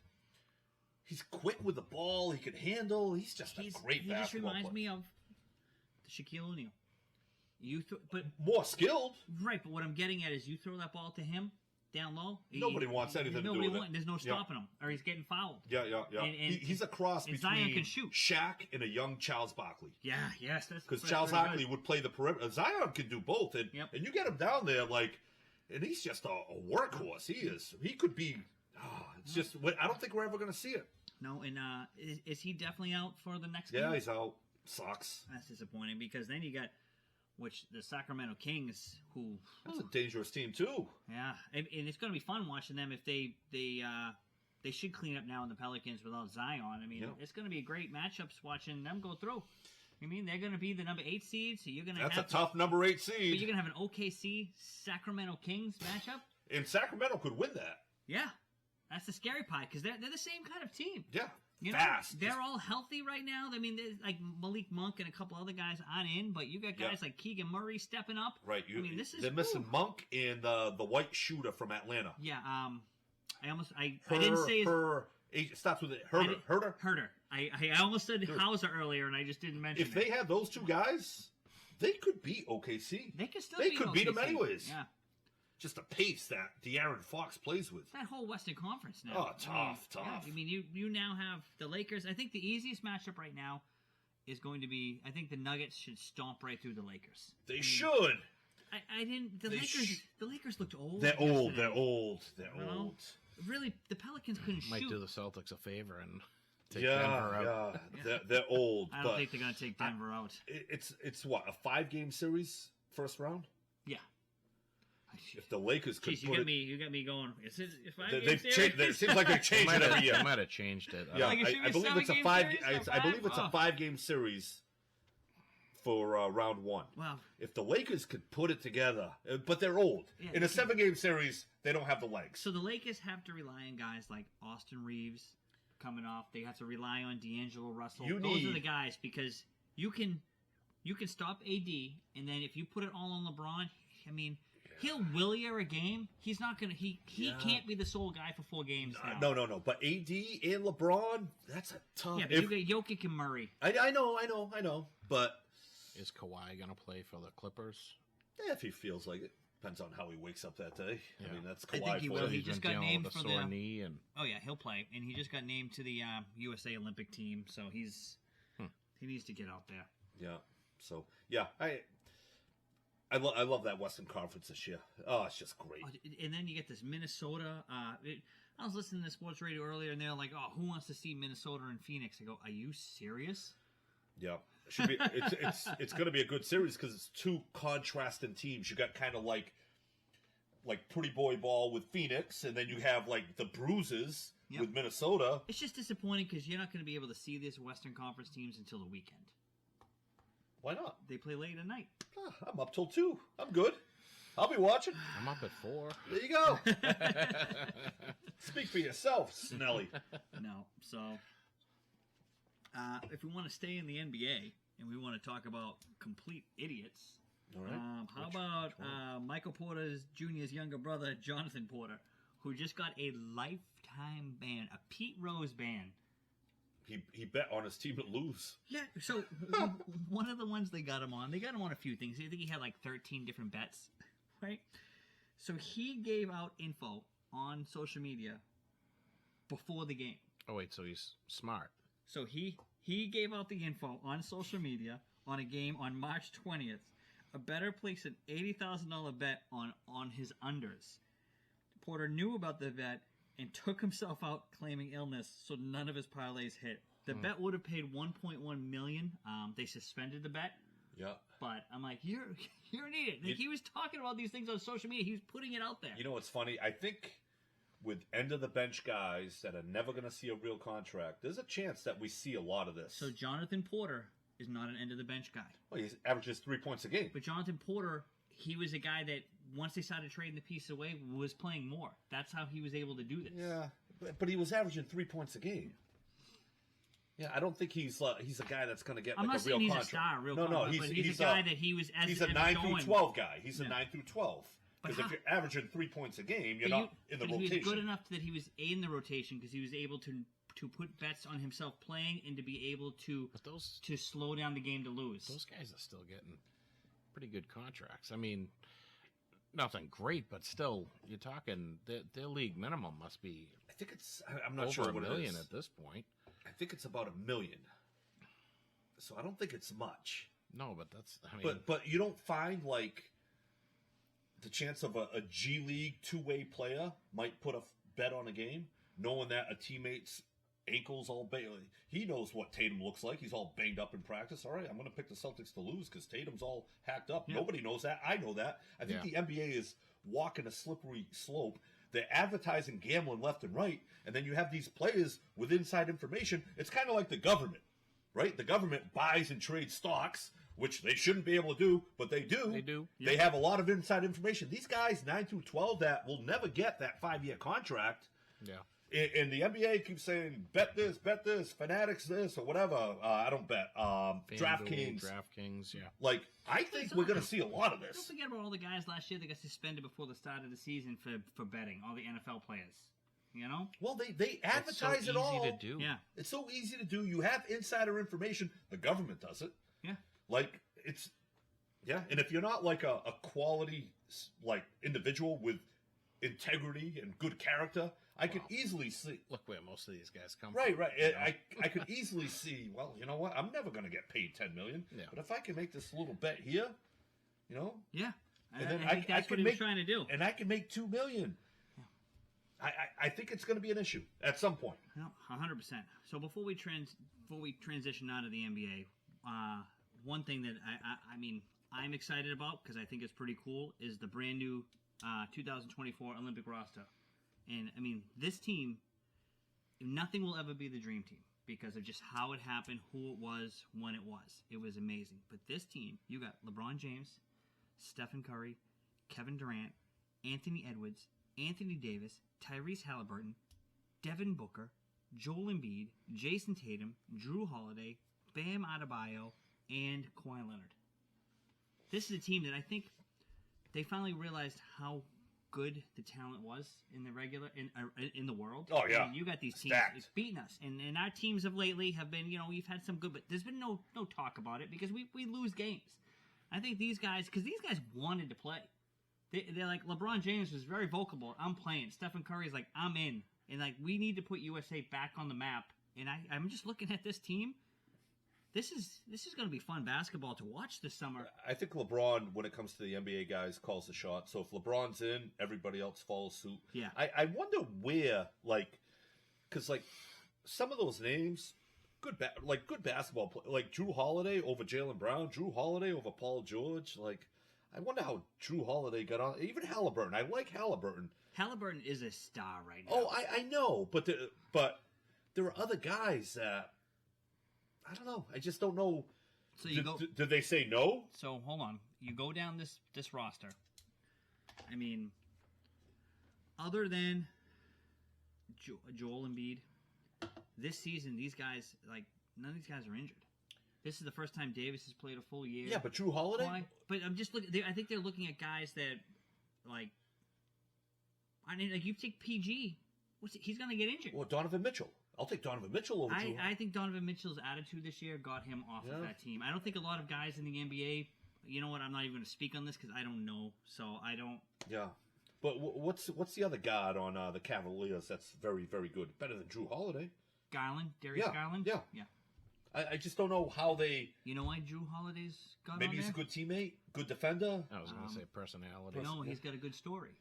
he's quick with the ball. He can handle. He's just a great basketball player. He just reminds me of Shaquille O'Neal. But more skilled. Right, but what I'm getting at is you throw that ball to him down low. Nobody wants anything to do with it. There's no stopping him, or he's getting fouled. Yeah. He's a cross between Zion can shoot. Shaq and a young Charles Barkley. Yeah, yes. Because Charles Barkley would play the perimeter. Zion can do both. And you get him down there, and he's just a workhorse. He is. He could be. It's just, I don't think we're ever going to see it. No, and is he definitely out for the next game? Yeah, he's out. Sucks. That's disappointing because then you got the Sacramento Kings, who that's a dangerous team too. Yeah, and it's going to be fun watching them if they should clean up now in the Pelicans without Zion. I mean, it's going to be a great matchups watching them go through. I mean, they're going to be the number 8 seed, so you're going to That's have a tough number 8 seed. But you're going to have an OKC Sacramento Kings matchup. And Sacramento could win that. Yeah, that's the scary part because they're the same kind of team. Yeah. Fast. They're all healthy right now. I mean, there's like Malik Monk and a couple other guys aren't in, but you got guys like Keegan Murray stepping up. Right. I mean, this is they're missing Monk and the white shooter from Atlanta. Yeah. I didn't say it starts with it. Herder. I almost said Hauser earlier, and I just didn't mention. If they had those two guys, they could beat OKC. They could still. They could beat them anyways. Yeah. Just the pace that De'Aaron Fox plays with. That whole Western Conference now. Oh, tough. Yeah, I mean, you now have the Lakers. I think the easiest matchup right now is going to be. I think the Nuggets should stomp right through the Lakers. They should. I didn't. The Lakers looked old. They're old. They're old. Really, the Pelicans couldn't shoot. Might do the Celtics a favor and take Denver out. Yeah. They're old. I don't think they're going to take Denver out. It's what, a 5-game series first round? Yeah. If the Lakers could you got me going. Is it if it seems like they've changed it every year. They might have changed it. Yeah, I believe it's a 5-game series for round 1. Wow. If the Lakers could put it together, but they're old. In a 7-game series, they don't have the legs. So the Lakers have to rely on guys like Austin Reeves coming off. They have to rely on D'Angelo Russell. Those are the guys because you can stop AD, and then if you put it all on LeBron, I mean. He'll will you a game. He's not gonna. He can't be the sole guy for 4 games. No. But AD and LeBron, that's a tough. Yeah, but you got Jokic and Murray. I know. But is Kawhi gonna play for the Clippers? Yeah, if he feels like it. Depends on how he wakes up that day. Yeah. I mean, that's Kawhi. I think he will. He just got named with a for sore knee and. Oh yeah, he'll play, and he just got named to the USA Olympic team. So he needs to get out there. Yeah. So yeah, I love that Western Conference this year. Oh, it's just great. And then you get this Minnesota. I was listening to sports radio earlier, and they're like, "Oh, who wants to see Minnesota and Phoenix?" I go, "Are you serious?" Yeah, it should be. It's going to be a good series because it's 2 contrasting teams. You got kind of like pretty boy ball with Phoenix, and then you have like the bruises with Minnesota. It's just disappointing because you're not going to be able to see these Western Conference teams until the weekend. Why not? They play late at night. I'm up till 2. I'm good. I'll be watching. I'm up at 4. There you go. Speak for yourself, Snelly. No. So, if we want to stay in the NBA and we want to talk about complete idiots, all right. How about Michael Porter Jr.'s younger brother, Jonathan Porter, who just got a lifetime ban, a Pete Rose ban. He bet on his team to lose. Yeah, so one of the ones they got him on a few things. I think he had like 13 different bets, right? So he gave out info on social media before the game. Oh, wait, so he's smart. So he gave out the info on social media on a game on March 20th. A bettor placed an $80,000 bet on his unders. Porter knew about the bet and took himself out claiming illness, so none of his parlays hit. The bet would have paid $1.1 million. They suspended the bet. Yeah. But I'm like, you're an idiot. Like, he was talking about these things on social media. He was putting it out there. You know what's funny? I think with end of the bench guys that are never going to see a real contract, there's a chance that we see a lot of this. So Jonathan Porter is not an end of the bench guy. Well, he averages 3 points a game. But Jonathan Porter, he was a guy that once they started trading the piece away, was playing more. That's how he was able to do this. Yeah, but he was averaging 3 points a game. Yeah, I don't think he's a guy that's going to get I'm like not a real saying he's contract. a star, real no, contract, but he's a guy that he was as he's a it 9 was through going. 12 guy. He's a Yeah. 9 through 12. But Because if you're averaging 3 points a game, you're But not in the but rotation. he was good enough that he was in the rotation because he was able to put bets on himself playing and to be able to to slow down the game to lose. Those guys are still getting pretty good contracts. I mean, nothing great, but still, you're talking their league minimum must be. I think it's. I'm not over sure $1 what million it is. at this point. I think it's about $1 million. So I don't think it's much. No, but that's. I mean, But you don't find like the chance of a G League two-way player might put a bet on a game, knowing that a teammate's ankle's all banged. He knows what Tatum looks like. He's all banged up in practice. All right, I'm going to pick the Celtics to lose because Tatum's all hacked up. Yeah. Nobody knows that. I know that. I think Yeah. the NBA is walking a slippery slope. They're advertising gambling left and right, and then you have these players with inside information. It's kind of like the government, right? The government buys and trades stocks, which they shouldn't be able to do, but they do. They do. They have a lot of inside information. These guys, 9 through 12, that will never get that 5-year contract. yeah. And the NBA keeps saying, bet this, Fanatics this, or whatever. I don't bet. DraftKings. DraftKings, yeah. Like, I think we're going to see a lot of Don't this. forget about all the guys last year that got suspended before the start of the season for betting. All the NFL players, you know. Well, they It's so advertise it all. easy to do. Yeah, It's so easy to do. You have insider information. The government does it. yeah. Like, it's, yeah. And if you're not like a quality, like, individual with integrity and good character, I could easily see. Look where most of these guys come Right, from. right. you know? I could easily see, well, you know what? I'm never going to get paid $10 million. Yeah. But if I can make this little bet here, you know, Yeah, and then I think that's can what he make, was trying to do. and I can make $2 million. I think it's going to be an issue at some point. No, 100%. So before we transition out of the NBA, one thing that I mean I'm excited about because I think it's pretty cool is the brand new 2024 Olympic roster. And I mean this team, nothing will ever be the dream team because of just how it happened, who it was, when it was. It was amazing. But this team, you got LeBron James, Stephen Curry, Kevin Durant, Anthony Edwards, Anthony Davis, Tyrese Halliburton, Devin Booker, Joel Embiid, Jason Tatum, Drew Holiday, Bam Adebayo, and Kawhi Leonard. This is a team that I think they finally realized how good the talent was in the regular in the world. Oh, yeah. I mean, you got these teams Stacked. beating us, and our teams of lately have been, we've had some good, but there's been no talk about it because we lose games. I think these guys, because these guys wanted to play. They're like, LeBron James was very vocal. I'm playing. Stephen Curry's like, I'm in. And like, we need to put USA back on the map. And I'm just looking at this team. This is going to be fun basketball to watch this summer. I think LeBron, when it comes to the NBA guys, calls the shot. So if LeBron's in, everybody else follows suit. Yeah. I wonder where, like, because like some of those names, good basketball play, like Drew Holiday over Jaylen Brown, Drew Holiday over Paul George. Like, I wonder how Drew Holiday got on. Even Halliburton. I like Halliburton. Halliburton is a star right now. Oh, I know, but there are other guys that I don't know. I just don't know. So you go. Did they say no? So hold on. You go down this roster. I mean, other than Joel Embiid, this season these guys, like, none of these guys are injured. This is the first time Davis has played a full year. Yeah, but Drew Holiday. Why? But I'm just looking. I think they're looking at guys that, like, I mean, like you take PG. He's going to get injured. Well, Donovan Mitchell. I'll take Donovan Mitchell over Drew. I think Donovan Mitchell's attitude this year got him off of that team. I don't think a lot of guys in the NBA. You know what? I'm not even going to speak on this because I don't know. So I don't. Yeah, but what's the other guard on the Cavaliers that's very, very good? Better than Drew Holiday. Darius Garland. Yeah. I just don't know how they. You know why Drew Holiday's got Maybe on he's there? a good teammate, good defender. I was going to say personality. No, he's got a good story.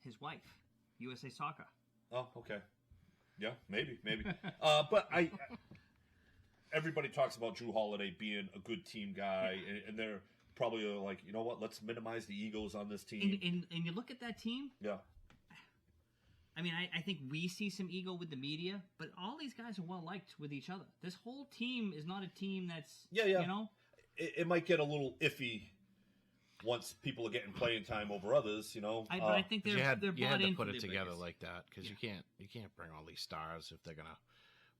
His wife, USA Soccer. Oh, okay. Yeah, maybe. But everybody talks about Drew Holiday being a good team guy, and they're probably like, you know what? Let's minimize the egos on this team. And you look at that team. Yeah. I mean, I think we see some ego with the media, but all these guys are well liked with each other. This whole team is not a team that's you know. It might get a little iffy once people are getting playing time over others, you know. But I think they're you had bought to in put for it the together players. like that because you can't bring all these stars if they're gonna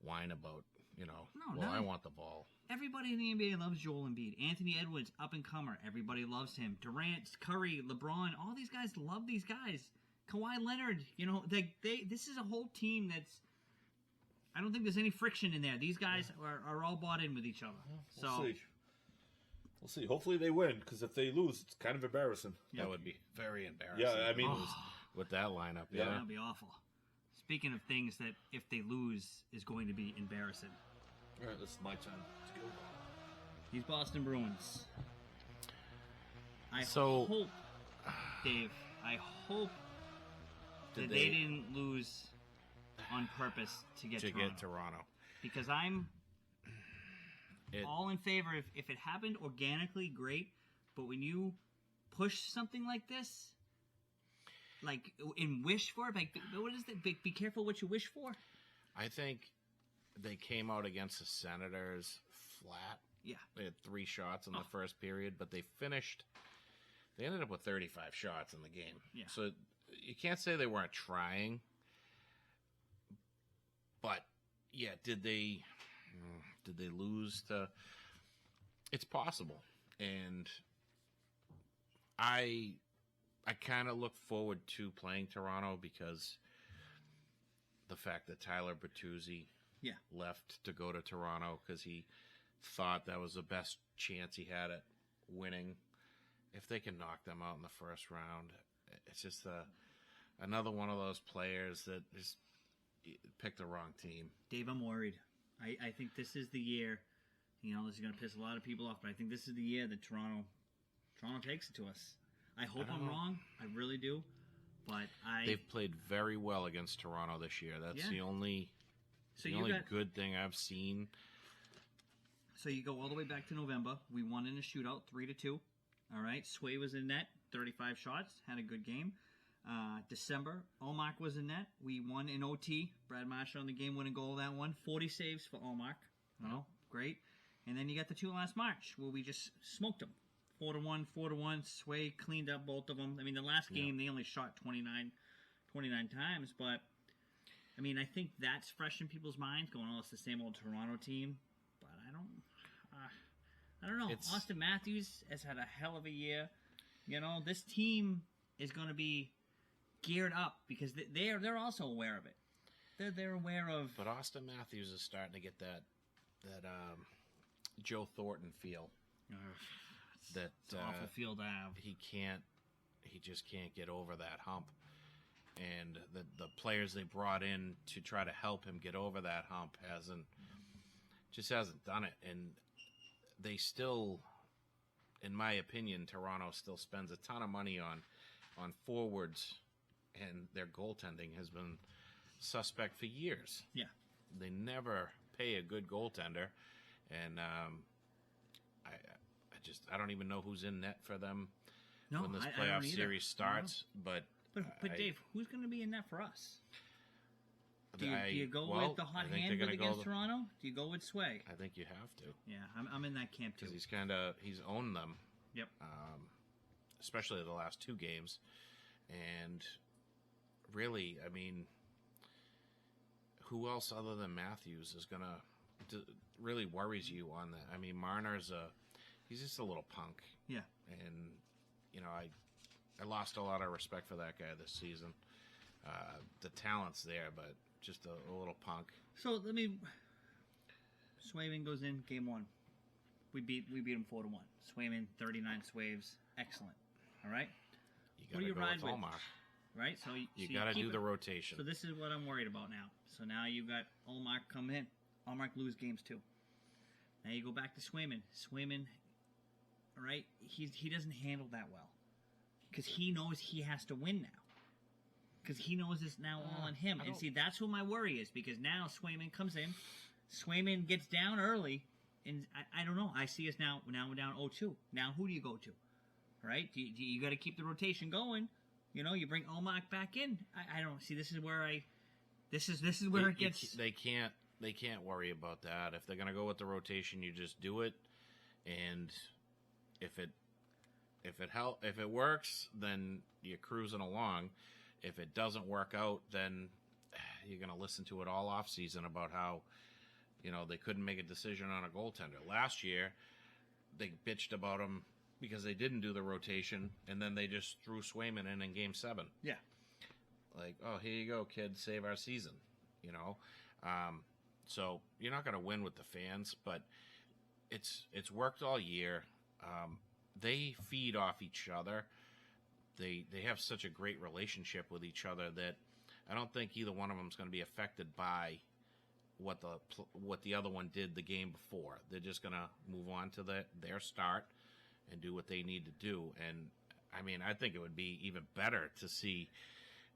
whine about No, I want the ball. Everybody in the NBA loves Joel Embiid. Anthony Edwards, up and comer. Everybody loves him. Durant, Curry, LeBron, all these guys love these guys. Kawhi Leonard, this is a whole team that's. I don't think there's any friction in there. These guys are all bought in with each other. We'll see. Hopefully they win, because if they lose, it's kind of embarrassing. That would be very embarrassing. Yeah, I mean, with that lineup, that would be awful. Speaking of things that if they lose is going to be embarrassing. All right, this is my time to go. These Boston Bruins. I So- hope, Dave, that they didn't lose on purpose to get Toronto. Because I'm all in favor. If it happened organically, great. But when you push something like this, like and wish for it, like what is it? Be careful what you wish for. I think they came out against the Senators flat. Yeah. They had 3 shots in the first period, but they ended up with 35 shots in the game. Yeah. So you can't say they weren't trying. But yeah, did they lose to? It's possible, and I kind of look forward to playing Toronto because the fact that Tyler Bertuzzi left to go to Toronto because he thought that was the best chance he had at winning. If they can knock them out in the first round, it's just another one of those players that just picked the wrong team. Dave, I'm worried. I think this is the year. This is going to piss a lot of people off, but I think this is the year that Toronto takes it to us. I hope I'm wrong. I really do. But they've played very well against Toronto this year. That's the only good thing I've seen. So you go all the way back to November. We won in a shootout, 3-2. All right. Sway was in net, 35 shots, had a good game. December, Olmark was in net. We won in OT. Brad Marshall on the game-winning goal of that one. 40 saves for Olmark. Oh, great. And then you got the 2 last March where we just smoked them. 4-1, 4-1. Sway cleaned up both of them. I mean, the last game they only shot 29 times, but I mean, I think that's fresh in people's minds. Going, it's the same old Toronto team, but I don't know. Austin Matthews has had a hell of a year. This team is going to be geared up because they're also aware of it. They're aware of. But Austin Matthews is starting to get that Joe Thornton feel. It's an awful feel to have. He just can't get over that hump. And the players they brought in to try to help him get over that hump hasn't done it. And they still, in my opinion, Toronto still spends a ton of money on forwards, and their goaltending has been suspect for years. Yeah. They never pay a good goaltender, and I don't even know who's in net for them when this playoff series starts. But Dave, who's going to be in net for us? Do you go with the hot hand against Toronto? Do you go with Sway? I think you have to. Yeah, I'm in that camp too. Because he's owned them. Yep. Especially the last 2 games, and really, I mean, who else other than Matthews is gonna really worries you on that? I mean, Marner's he's just a little punk. Yeah. And I lost a lot of respect for that guy this season. The talent's there, but just a little punk. So Swayman goes in game 1. We beat him 4-1. Swayman 39 swaves, excellent. All right. What do you ride with? Right. So you got to do the rotation. So this is what I'm worried about now. So now you got Olmark come in. Olmark lose games too. Now you go back to Swayman. Swayman, all right. He doesn't handle that well because he knows he has to win now. because he knows it's now all on him. And see, that's who my worry is, because now Swayman comes in, Swayman gets down early, and I don't know. I see us now we're down 0-2. Now who do you go to? Right? You got to keep the rotation going. You know, you bring Olmark back in. I don't see. This is where it gets. They can't worry about that. If they're gonna go with the rotation, you just do it, and if it works, then you're cruising along. If it doesn't work out, then you're going to listen to it all off season about how, you know, they couldn't make a decision on a goaltender. Last year, they bitched about him because they didn't do the rotation, and then they just threw Swayman in Game 7. Yeah. Like, oh, here you go, kid, save our season, you know? So you're not going to win with the fans, but it's worked all year. They feed off each other. They have such a great relationship with each other that I don't think either one of them is going to be affected by what the other one did the game before. They're just going to move on to their start and do what they need to do. And I mean, I think it would be even better to see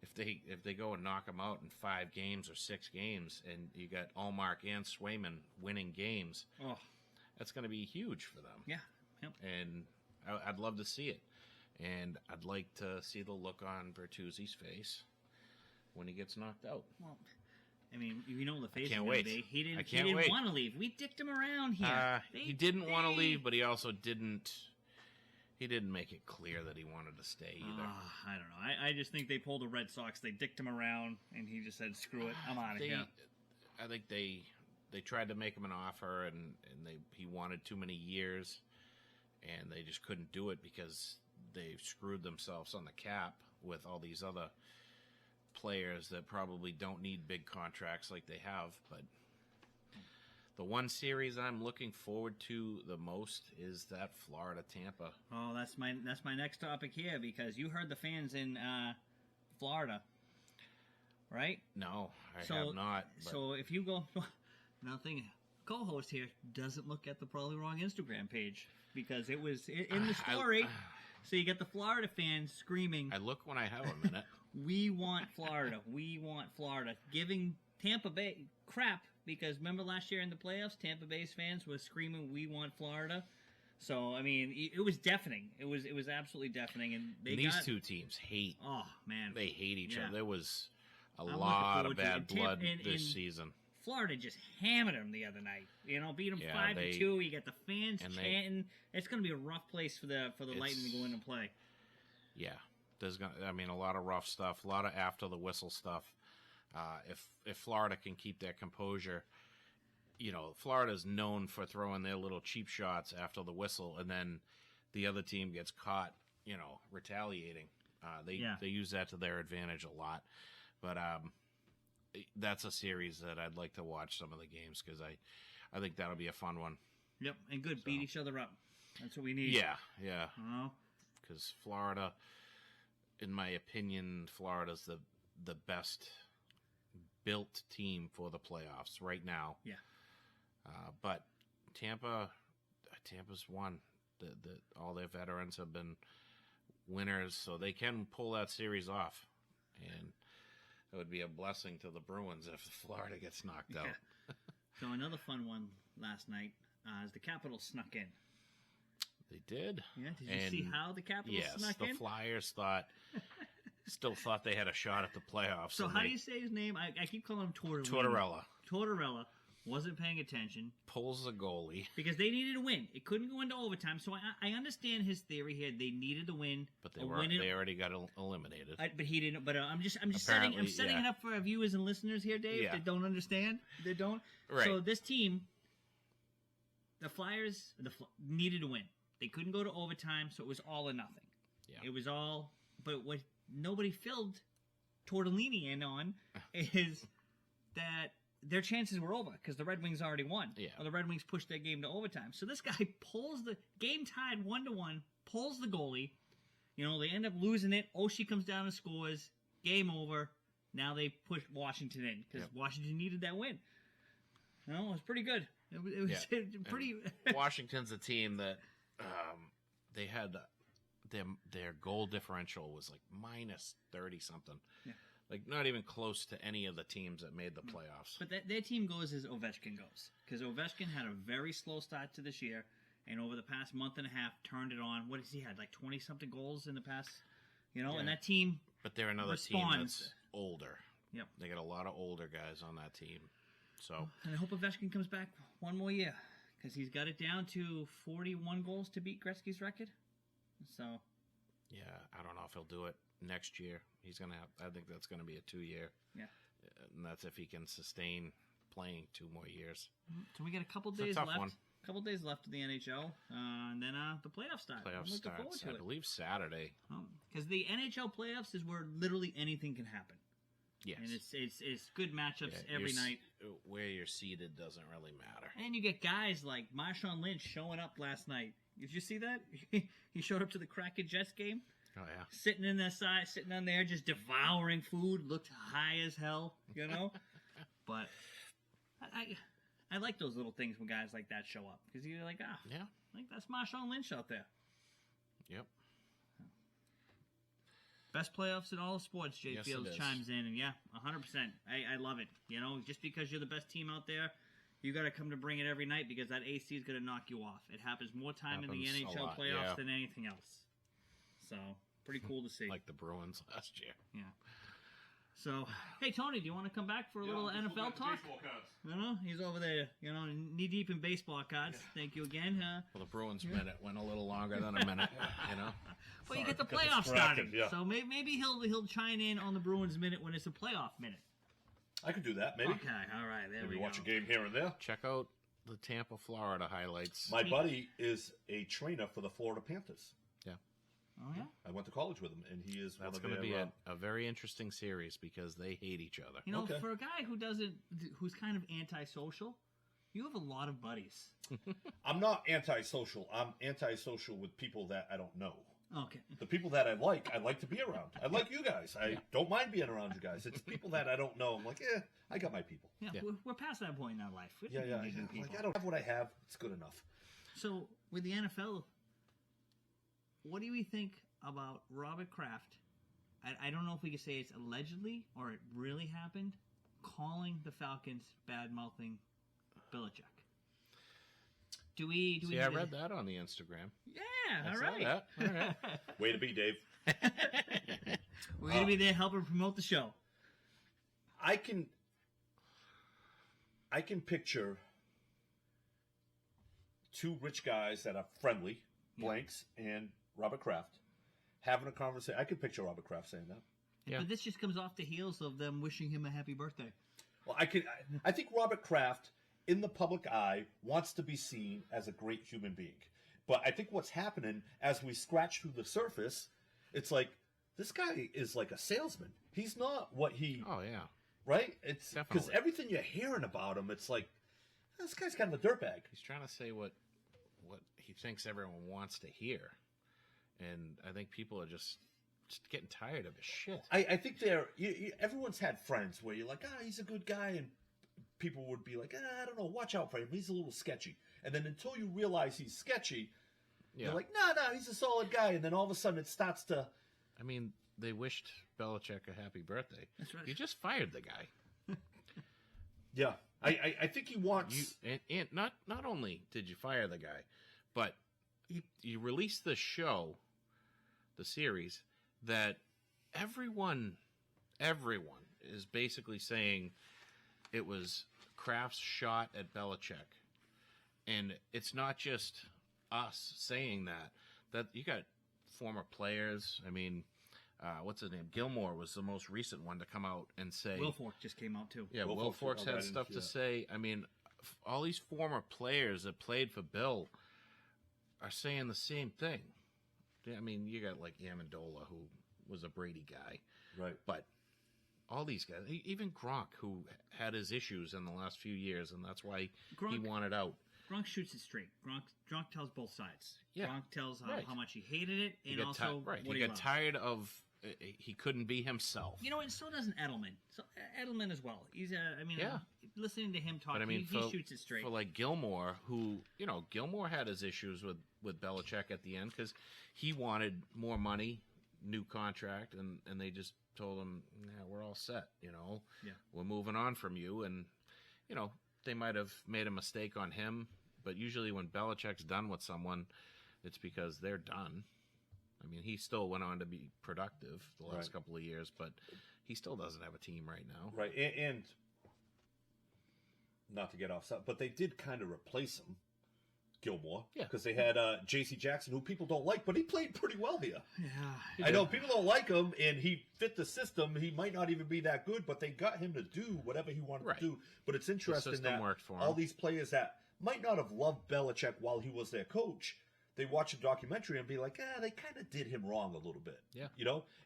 if they go and knock them out in 5 games or 6 games, and you got Olmark and Swayman winning games. Oh, that's going to be huge for them. Yeah. Yep. And I'd love to see it. And I'd like to see the look on Bertuzzi's face when he gets knocked out. Well, I mean, you know the face. Can't wait. He didn't want to leave. We dicked him around here. He didn't want to leave, but he also didn't. He didn't make it clear that he wanted to stay either. I don't know. I just think they pulled the Red Sox. They dicked him around, and he just said, "Screw it, I'm out of here." I think they tried to make him an offer, and he wanted too many years, and they just couldn't do it because they've screwed themselves on the cap with all these other players that probably don't need big contracts like they have. But the one series I'm looking forward to the most is that Florida-Tampa. Oh, that's my next topic here, because you heard the fans in Florida, right? No, I have not. But... So if you go, nothing. Co-host here doesn't look at the Probably Wrong Instagram page, because it was in the story. So you get the Florida fans screaming. I look when I have a minute. We want Florida. We want Florida. Giving Tampa Bay crap, because remember last year in the playoffs, Tampa Bay's fans were screaming, "We want Florida." So I mean, it was deafening. It was absolutely deafening. And these two teams hate. Oh man, they hate each other. There was a lot of bad blood this season. Florida just hammered them the other night. You know, beat them 5-2. You got the fans chanting. It's going to be a rough place for the Lightning to go in and play. Yeah, there's a lot of rough stuff, a lot of after the whistle stuff. If Florida can keep their composure, you know, Florida's known for throwing their little cheap shots after the whistle, and then the other team gets caught, you know, retaliating. They use that to their advantage a lot, but that's a series that I'd like to watch some of the games, because I think that'll be a fun one. Yep, and good. Beat each other up. That's what we need. Yeah. Because Florida, in my opinion, Florida's the best built team for the playoffs right now. Yeah. But Tampa's won. All their veterans have been winners, so they can pull that series off. And it would be a blessing to the Bruins if Florida gets knocked out. So another fun one last night is the Capitals snuck in. They did. Yeah, did you see how the Capitals snuck in? Yes, the Flyers still thought they had a shot at the playoffs. So how do you say his name? I keep calling him Tortorella. Tortorella wasn't paying attention. Pulls the goalie. Because they needed a win. It couldn't go into overtime. So I understand his theory here. They needed a win. But they already got eliminated. But he didn't. But I'm just setting it up for our viewers and listeners here, Dave, that don't understand. They don't. Right. So this team, the Flyers, needed a win. They couldn't go to overtime, so it was all or nothing. Yeah. It was all. But what nobody filled Tortellini in on is that their chances were over because the Red Wings already won. Yeah. Or the Red Wings pushed their game to overtime. So this guy pulls the game tied 1-1, pulls the goalie. You know, they end up losing it. Oshie comes down and scores. Game over. Now they push Washington in because Washington needed that win. You know, it was pretty good. It was pretty. Washington's a team that they had their goal differential was like minus 30 something. Yeah. Like, not even close to any of the teams that made the playoffs. But their team goes as Ovechkin goes. Because Ovechkin had a very slow start to this year, and over the past month and a half, turned it on. What has he had? Like 20-something goals in the past, Yeah. and that team But they're another team responds. that's older. Yep. They got a lot of older guys on that team. So, And I hope Ovechkin comes back one more year, because he's got it down to 41 goals to beat Gretzky's record. So, yeah, I don't know if he'll do it next year. He's going to have, I think that's going to be a 2-year. yeah. And that's if he can sustain playing 2 more years. So we got a couple It's a days tough left. one. Couple days left of the NHL, and then the playoffs start. I'm Playoff looking forward starts, to I it. believe, Saturday. Because the NHL playoffs is where literally anything can happen. Yes. And it's good matchups Yeah, every your night. Where you're seated doesn't really matter. And you get guys like Marshawn Lynch showing up last night. Did you see that? He showed up to the Kraken Jets game, Oh, yeah. sitting on there, just devouring food. Looked high as hell, But I like those little things when guys like that show up, because you're like, Yeah. like that's Marshawn Lynch out there. Yep. Best playoffs in all of sports, Jay Yes, Fields it is. chimes in, and 100%. I love it. Just because you're the best team out there, you got to come to bring it every night, because that AC is going to knock you off. It happens more time in the Happens a NHL lot, playoffs yeah. than anything else. So, pretty cool to see. Like the Bruins last year. Yeah. So, hey, Tony, do you want to come back for a little NFL talk? He's over there, knee deep in baseball cards. Thank you again. Well, the Bruins minute went a little longer than a minute, Well, you get the got playoffs distracted, started, yeah. so maybe he'll chime in on the Bruins minute when it's a playoff minute. I could do that, maybe. Okay, all right, there Maybe we watch go. a game here and there. Check out the Tampa, Florida highlights. My buddy is a trainer for the Florida Panthers. Oh yeah. I went to college with him, and he is That's one going of to their, be a very interesting series because they hate each other. Okay. For a guy who's kind of antisocial, you have a lot of buddies. I'm not antisocial. I'm antisocial with people that I don't know. Okay. The people that I like to be around. I like you guys. I don't mind being around you guys. It's people that I don't know. I'm like, I got my people. Yeah, Yeah. We're past that point in our life. We Yeah. don't need new people. Like, I don't have what I have. It's good enough. So with the NFL, what do we think about Robert Kraft? I don't know if we could say it's allegedly or it really happened, calling the Falcons bad-mouthing Belichick. Do we? See, I read that on the Instagram. Yeah, I all saw right. that. All right. Way to be, Dave. We're gonna be there helping promote the show. I can picture two rich guys that are friendly, Blanks and Robert Kraft, having a conversation. I can picture Robert Kraft saying that. Yeah. But this just comes off the heels of them wishing him a happy birthday. Well, I think Robert Kraft, in the public eye, wants to be seen as a great human being. But I think what's happening as we scratch through the surface, it's like this guy is like a salesman. He's not what he. Oh, yeah. Right? It's because Definitely. everything you're hearing about him, it's like this guy's kind of a dirtbag. He's trying to say what he thinks everyone wants to hear. And I think people are just getting tired of his shit. I think everyone's had friends where you're like, he's a good guy, and people would be like, I don't know, watch out for him. He's a little sketchy. And then until you realize he's sketchy, Yeah. you're like, no, he's a solid guy. And then all of a sudden it starts to. I mean, they wished Belichick a happy birthday. That's right. You just fired the guy. Yeah. I think he wants. And not only did you fire the guy, but you released the show, the series, that everyone is basically saying it was Kraft's shot at Belichick. And it's not just us saying that. That you got former players. I mean, what's his name? Gilmore was the most recent one to come out and say. Will Fork just came out too. Yeah, Will Will Fork's- Fork's I had didn't stuff see to that. say. I mean, all these former players that played for Bill are saying the same thing. I mean, you got like Amendola, who was a Brady guy. Right. But all these guys, even Gronk, who had his issues in the last few years, and that's why he Gronk- wanted out. Gronk shoots it straight. Gronk tells both sides. Yeah. Gronk tells Right. how much he hated it, He and got also right. what He he got loved. tired of he couldn't be himself. And so doesn't Edelman. So Edelman as well. He's Yeah. listening to him talk, But I mean, he shoots it straight. for like Gilmore, who Gilmore had his issues with Belichick at the end because he wanted more money, new contract, and they just told him, "Yeah, we're all set. Yeah. We're moving on from you." And they might have made a mistake on him, but usually when Belichick's done with someone, it's because they're done. I mean, he still went on to be productive the last couple of years, but he still doesn't have a team right now. Right, and not to get off, but they did kind of replace him, Gilmore, because they had J.C. Jackson, who people don't like, but he played pretty well here. Yeah, I know people don't like him, and he fit the system. He might not even be that good, but they got him to do whatever he wanted to do. But it's interesting that worked for him. All these players that might not have loved Belichick while he was their coach, they watch a documentary and be like, they kind of did him wrong a little bit. Yeah.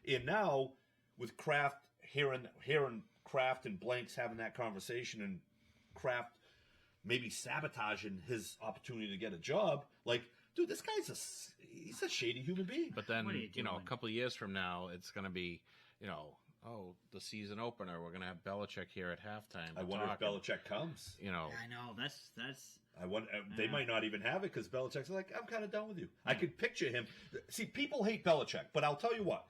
And now with Kraft, hearing Kraft and Blanks having that conversation, and Kraft maybe sabotaging his opportunity to get a job, like, dude, this guy's he's a shady human being. But then, a couple of years from now, it's going to be, the season opener, we're going to have Belichick here at halftime. I wonder if Belichick comes. I know, that's. I wonder, they might not even have it because Belichick's like, I'm kind of done with you. I could picture him. See, people hate Belichick, but I'll tell you what.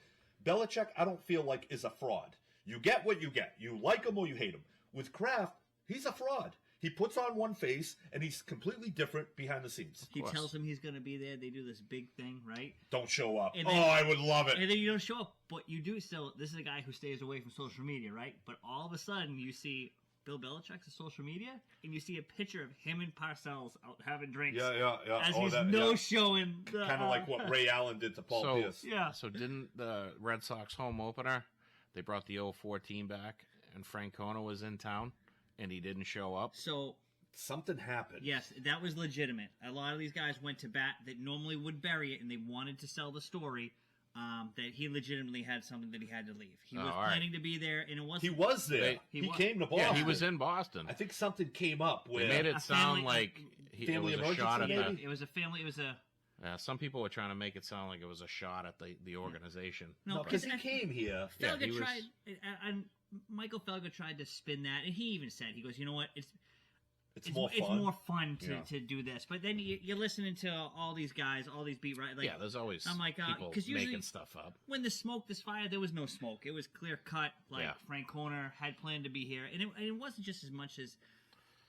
Belichick, I don't feel like is a fraud. You get what you get. You like him or you hate him. With Kraft, he's a fraud. He puts on one face, and he's completely different behind the scenes. He tells him he's going to be there. They do this big thing, right? Don't show up. And then, I would love it. And then you don't show up, but you do still. This is a guy who stays away from social media, right? But all of a sudden, you see Bill Belichick's on social media, and you see a picture of him and Parcells out having drinks. Yeah. As he's showing. Kind of like what Ray Allen did to Paul Pierce. Yeah. So didn't the Red Sox home opener, they brought the 04 team back, and Francona was in town, and he didn't show up? So something happened. Yes, that was legitimate. A lot of these guys went to bat that normally would bury it, and they wanted to sell the story that he legitimately had something that he had to leave. He was planning to be there, and it wasn't. He was there. He came to Boston. Yeah, he was in Boston. I think something came up where they made it sound like it was a shot at the. It was a family. It was a. Some people were trying to make it sound like it was a shot at the organization. No, because he came here. Felger tried, and Michael Felger tried to spin that, and he even said, he goes, you know what, it's more fun to do this. But then you're listening to all these guys, all these beat right. Like, there's always people making stuff up. When the smoke, this fire, there was no smoke. It was clear cut. Like Francona had planned to be here, and it wasn't just as much as.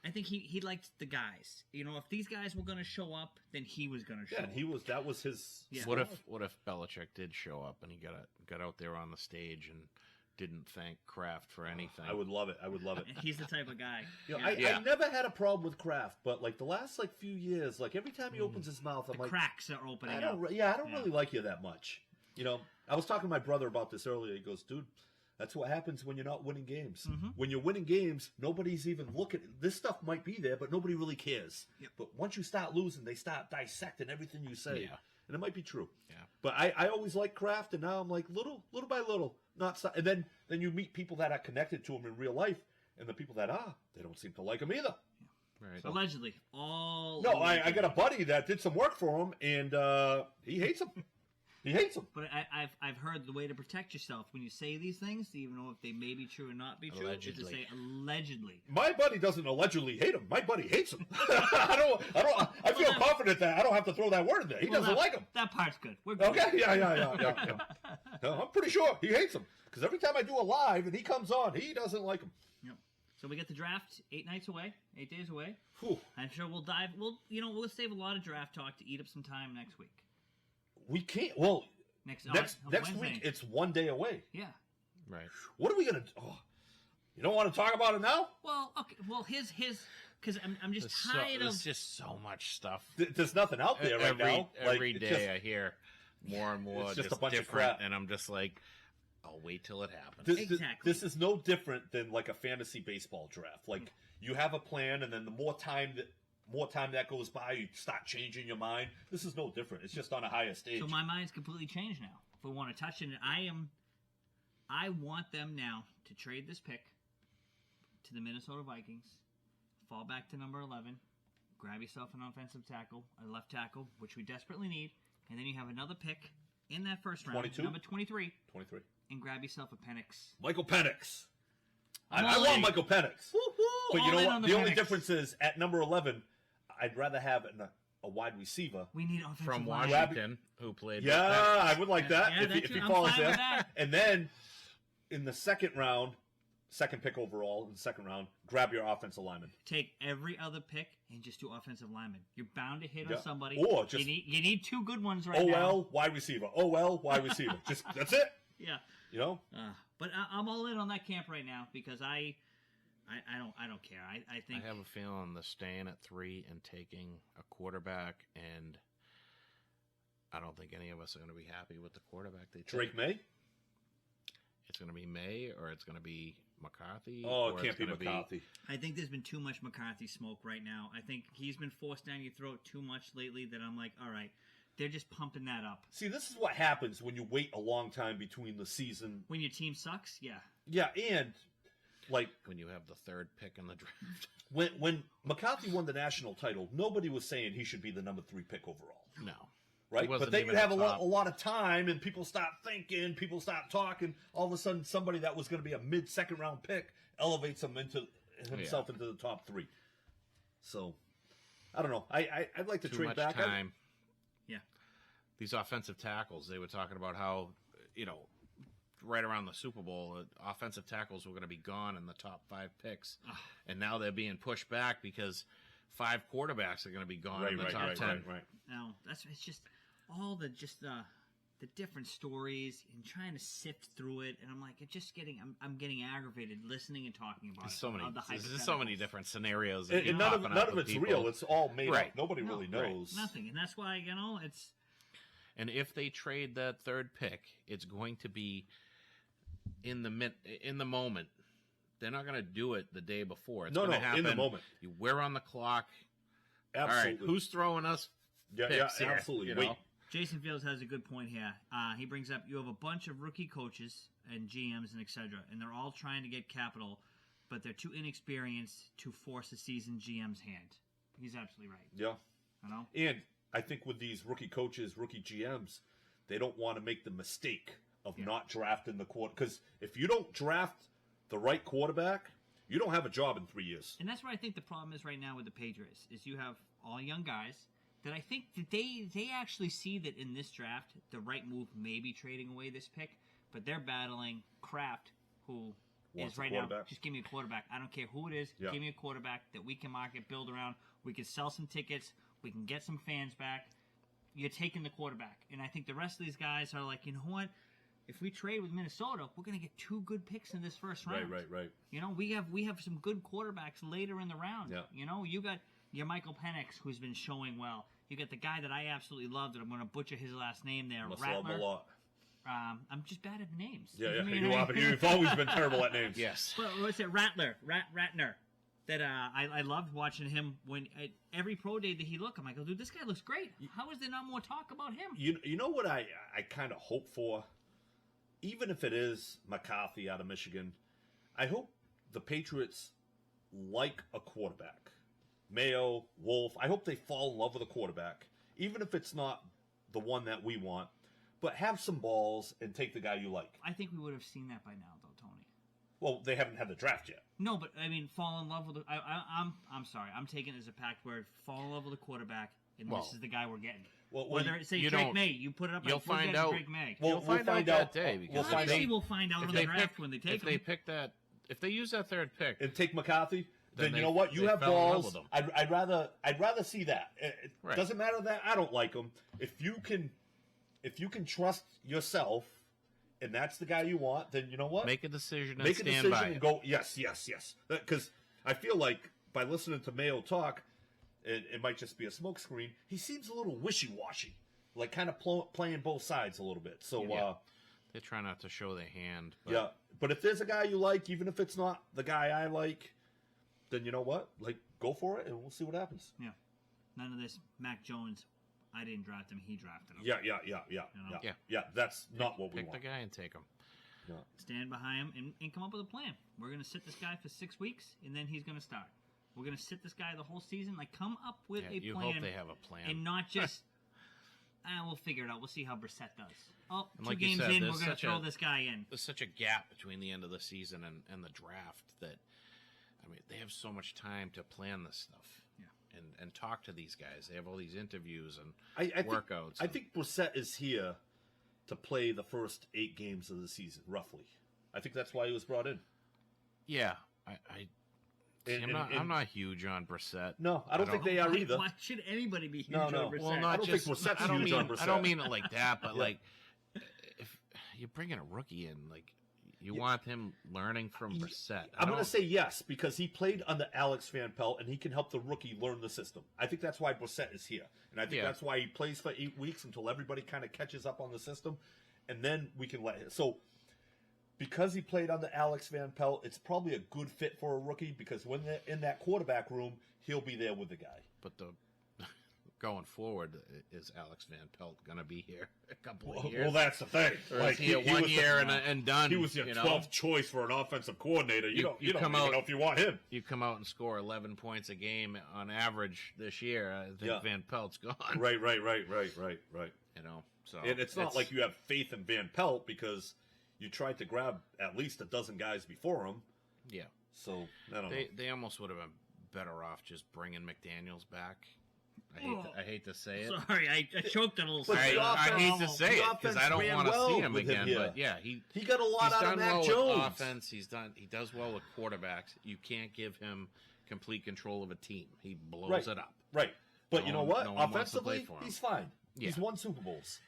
I think he liked the guys. If these guys were going to show up, then he was going to show up. Yeah, that was his. Yeah. What if Belichick did show up and he got out there on the stage and didn't thank Kraft for anything? I would love it. He's the type of guy. I never had a problem with Kraft, but like the last few years, like every time he opens his mouth, I'm like, cracks are opening up. I don't really like you that much. I was talking to my brother about this earlier. He goes, dude, that's what happens when you're not winning games. Mm-hmm. When you're winning games, nobody's even looking. This stuff might be there, but nobody really cares. Yep. But once you start losing, they start dissecting everything you say. Yeah. And it might be true. Yeah. But I always liked Kraft, and now I'm like, little by little. And then you meet people that are connected to him in real life, and the people that they don't seem to like him either. Right. So, allegedly. I got a buddy that did some work for him, and he hates him. He hates him. But I've heard the way to protect yourself when you say these things, even though if they may be true or not be true, is to say allegedly. My buddy doesn't allegedly hate him. My buddy hates him. I feel confident that I don't have to throw that word in there. He doesn't like him. That part's good. We're good. Okay, yeah. No, I'm pretty sure he hates him because every time I do a live and he comes on, he doesn't like him. Yep. So we get the draft 8 days away. Whew. I'm sure we'll dive. We'll save a lot of draft talk to eat up some time next week. We can't. Well, next Wednesday. week it's 1 day away. Yeah. Right. What are we gonna do? Oh, you don't want to talk about it now? Well, okay. Well, his because I'm just tired of. There's just so much stuff. There's nothing out there right now. Every day I hear more and more. It's just a bunch of different, crap, and I'm just like, I'll wait till it happens. Exactly. This is no different than like a fantasy baseball draft. Like you have a plan, and then the more time that goes by, you start changing your mind. This is no different. It's just on a higher stage. So my mind's completely changed now. If we want to touch it, I want them now to trade this pick to the Minnesota Vikings, fall back to number 11, grab yourself an offensive tackle, a left tackle, which we desperately need, and then you have another pick in that first round, 22? number 23, 23. and grab yourself a Penix. Michael Penix. I want Michael Penix. Woo-hoo! But you know what? The only Penix. difference is at number 11, I'd rather have a wide receiver. We need offensive from line. Washington, who played. Yeah, I would like that Yeah, if he I'm falls fine there. with that. And then in the second round, second pick overall in the second round, grab your offensive lineman. Take every other pick and just do offensive lineman. You're bound to hit Yeah. on somebody. Or just you need two good ones right now. OL, wide receiver. OL, wide receiver. Just that's it. Yeah. You know? But I'm all in on that camp right now because I don't care. I think I have a feeling the staying at 3 and taking a quarterback, and I don't think any of us are going to be happy with the quarterback they take. Drake May? It's going to be May, or it's going to be McCarthy. Oh, or it can't it's be gonna McCarthy. I think there's been too much McCarthy smoke right now. I think he's been forced down your throat too much lately that I'm like, all right, they're just pumping that up. See, this is what happens when you wait a long time between the season. When your team sucks, yeah. Yeah, and like when you have the third pick in the draft. when McCarthy won the national title, nobody was saying he should be the number 3 pick overall. No. Right? He wasn't But then you even have at a top. lot of time, and people stop thinking, people stop talking. All of a sudden, somebody that was going to be a mid-second round pick elevates himself into the top 3. So, I don't know. I'd like to Too trade much back. time. Yeah. These offensive tackles, they were talking about how, right around the Super Bowl, offensive tackles were going to be gone in the top 5 picks. And now they're being pushed back because 5 quarterbacks are going to be gone in the top 10. Right. No, it's just all the different stories and trying to sift through it, and I'm like, I'm getting aggravated listening and talking about There's so many different scenarios. That And keep none popping of up with it's people. real. It's all made Right. up. Nobody really knows. nothing, and that's why it's. And if they trade that third pick, it's going to be in the moment. They're not going to do it the day before. It's going to happen in the moment. We're on the clock. Absolutely. All right, who's throwing us picks here? absolutely. Wait. Jason Fields has a good point here. He brings up you have a bunch of rookie coaches and GMs and etc., and they're all trying to get capital, but they're too inexperienced to force a seasoned GM's hand. He's absolutely right. Yeah. You know? And I think with these rookie coaches, rookie GMs, they don't want to make the mistake of not drafting the quarter. Because if you don't draft the right quarterback, you don't have a job in 3 years. And that's what I think the problem is right now with the Patriots, is you have all young guys that I think that they actually see that in this draft, the right move may be trading away this pick, but they're battling Kraft, who Wants is a right now, quarterback. just give me a quarterback. I don't care who it is. Yeah. Give me a quarterback that we can market, build around. We can sell some tickets. We can get some fans back. You're taking the quarterback. And I think the rest of these guys are like, you know what? If we trade with Minnesota, we're going to get 2 good picks in this first round. Right. You know, we have some good quarterbacks later in the round. Yeah. You know, you got your Michael Penix, who's been showing well. You got the guy that I absolutely loved, and I'm going to butcher his last name there, Must love him Rattler. a lot. I'm just bad at names. Yeah. You know You what I are, but mean? you've always been terrible at names. Yes. Well, what's it? Ratner. That I loved watching him when at every pro day that he looked. I'm like, oh, dude, this guy looks great. How is there not more talk about him? You know what I kind of hope for? Even if it is McCarthy out of Michigan, I hope the Patriots like a quarterback. Mayo, Wolf, I hope they fall in love with a quarterback. Even if it's not the one that we want. But have some balls and take the guy you like. I think we would have seen that by now, though, Tony. Well, they haven't had the draft yet. No, but I mean, fall in love with. I'm sorry. I'm taking it as a pact word. Fall in love with a quarterback, and this is the guy we're getting. Well, Whether it's say you Drake don't- May, you put it up. you'll like, we're find getting out. Drake May. You'll find out that day. We'll Because find Obviously, out. we'll find out if in they the draft pick, when they take if they him. pick that, if they use that third pick, And take McCarthy, then Then you they- know what? You they have fell in love balls. with him. I'd rather see that. It Right. doesn't matter that I don't like him. If you can trust yourself, and that's the guy you want, then you know what? make a decision and Make a stand decision by and it. go. Yes. Because I feel like by listening to Mayo talk, it might just be a smokescreen. He seems a little wishy-washy, like kind of playing both sides a little bit. So Yeah. They try not to show their hand. But yeah. But if there's a guy you like, even if it's not the guy I like, then you know what? Like, go for it, and we'll see what happens. Yeah. None of this. Mac Jones. I didn't draft him. He drafted him. Yeah. Yeah. That's not what we pick the want. guy and take him. Yeah. Stand behind him and come up with a plan. We're going to sit this guy for 6 weeks, and then he's going to start. We're going to sit this guy the whole season. Like, come up with Yeah, a you plan. hope they have a plan. And not just, we'll figure it out. We'll see how Brissett does. Oh, And 2 like you games said, in, there's we're going to such throw a- this guy in. There's such a gap between the end of the season and the draft that, I mean, they have so much time to plan this stuff. Yeah. And talk to these guys. They have all these interviews and I workouts. I think Brissett is here to play the first 8 games of the season, roughly. I think that's why he was brought in. Yeah, And- I'm not huge on Brissett. No, I don't think they are either. Why should anybody be huge No, on no. Brissett? Well, I not don't just. think Brissett's I don't huge mean. on Brissett. I don't mean it like that, but Yeah. like, if you're bringing a rookie in, like, you want him learning from Brissett. I'm going to say yes, because he played under Alex Van Pelt, and he can help the rookie learn the system. I think that's why Brissett is here. And I think that's why he plays for 8 weeks until everybody kind of catches up on the system. And then we can let him. So, because he played under Alex Van Pelt, it's probably a good fit for a rookie, because when they're in that quarterback room, he'll be there with the guy. But going forward, is Alex Van Pelt going to be here a couple of years? Well, that's the thing. Or is he a 1 year and done? He was your 12th choice for an offensive coordinator. You don't even know if you want him. You come out and score 11 points a game on average this year. I think Van Pelt's gone. Right. You know, so And it's not like you have faith in Van Pelt, because you tried to grab at least a dozen guys before him. Yeah. So, I don't know. They almost would have been better off just bringing McDaniels back. I hate to say it. Sorry, I choked on a little. But something. I hate to say it because I don't want to see him with him again. here. But yeah, he got a lot he's out done of Mac well Jones. with offense. He does well with quarterbacks. You can't give him complete control of a team. He blows it up. Right. But you know what? No one wants to play Offensively, for him. he's fine. Yeah. He's won Super Bowls.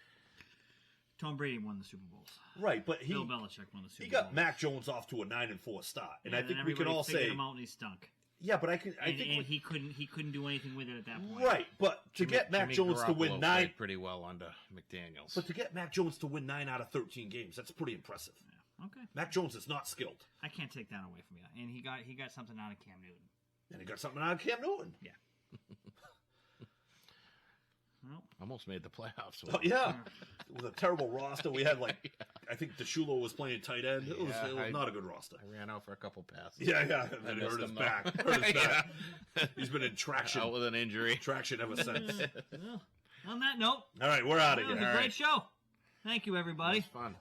Tom Brady won the Super Bowls. Right, but Bill Belichick won the Super Bowl. he got Mac Jones off to a 9-4 start, and I think we can everybody all figured say, him out and he stunk. yeah, but I think He couldn't do anything with it at that point. right. But to get Mac Jimmy Jones to win Garoppolo 9, played pretty well under McDaniels. but to get Mac Jones to win 9 out of 13 games, that's pretty impressive. Yeah. Okay, Mac Jones is not skilled, I can't take that away from you. And he got something out of Cam Newton. and he got something out of Cam Newton. Yeah. Well, Almost made the playoffs. Oh, yeah, it was a terrible roster. We had I think DeShulo was playing tight end. It was not a good roster. I ran out for a couple passes. Yeah, and then he hurt his back. He's been in traction. Out with an injury. Traction ever since. well, on that note, All right, we're out of that was here. a All great right. show. Thank you, everybody. It was fun.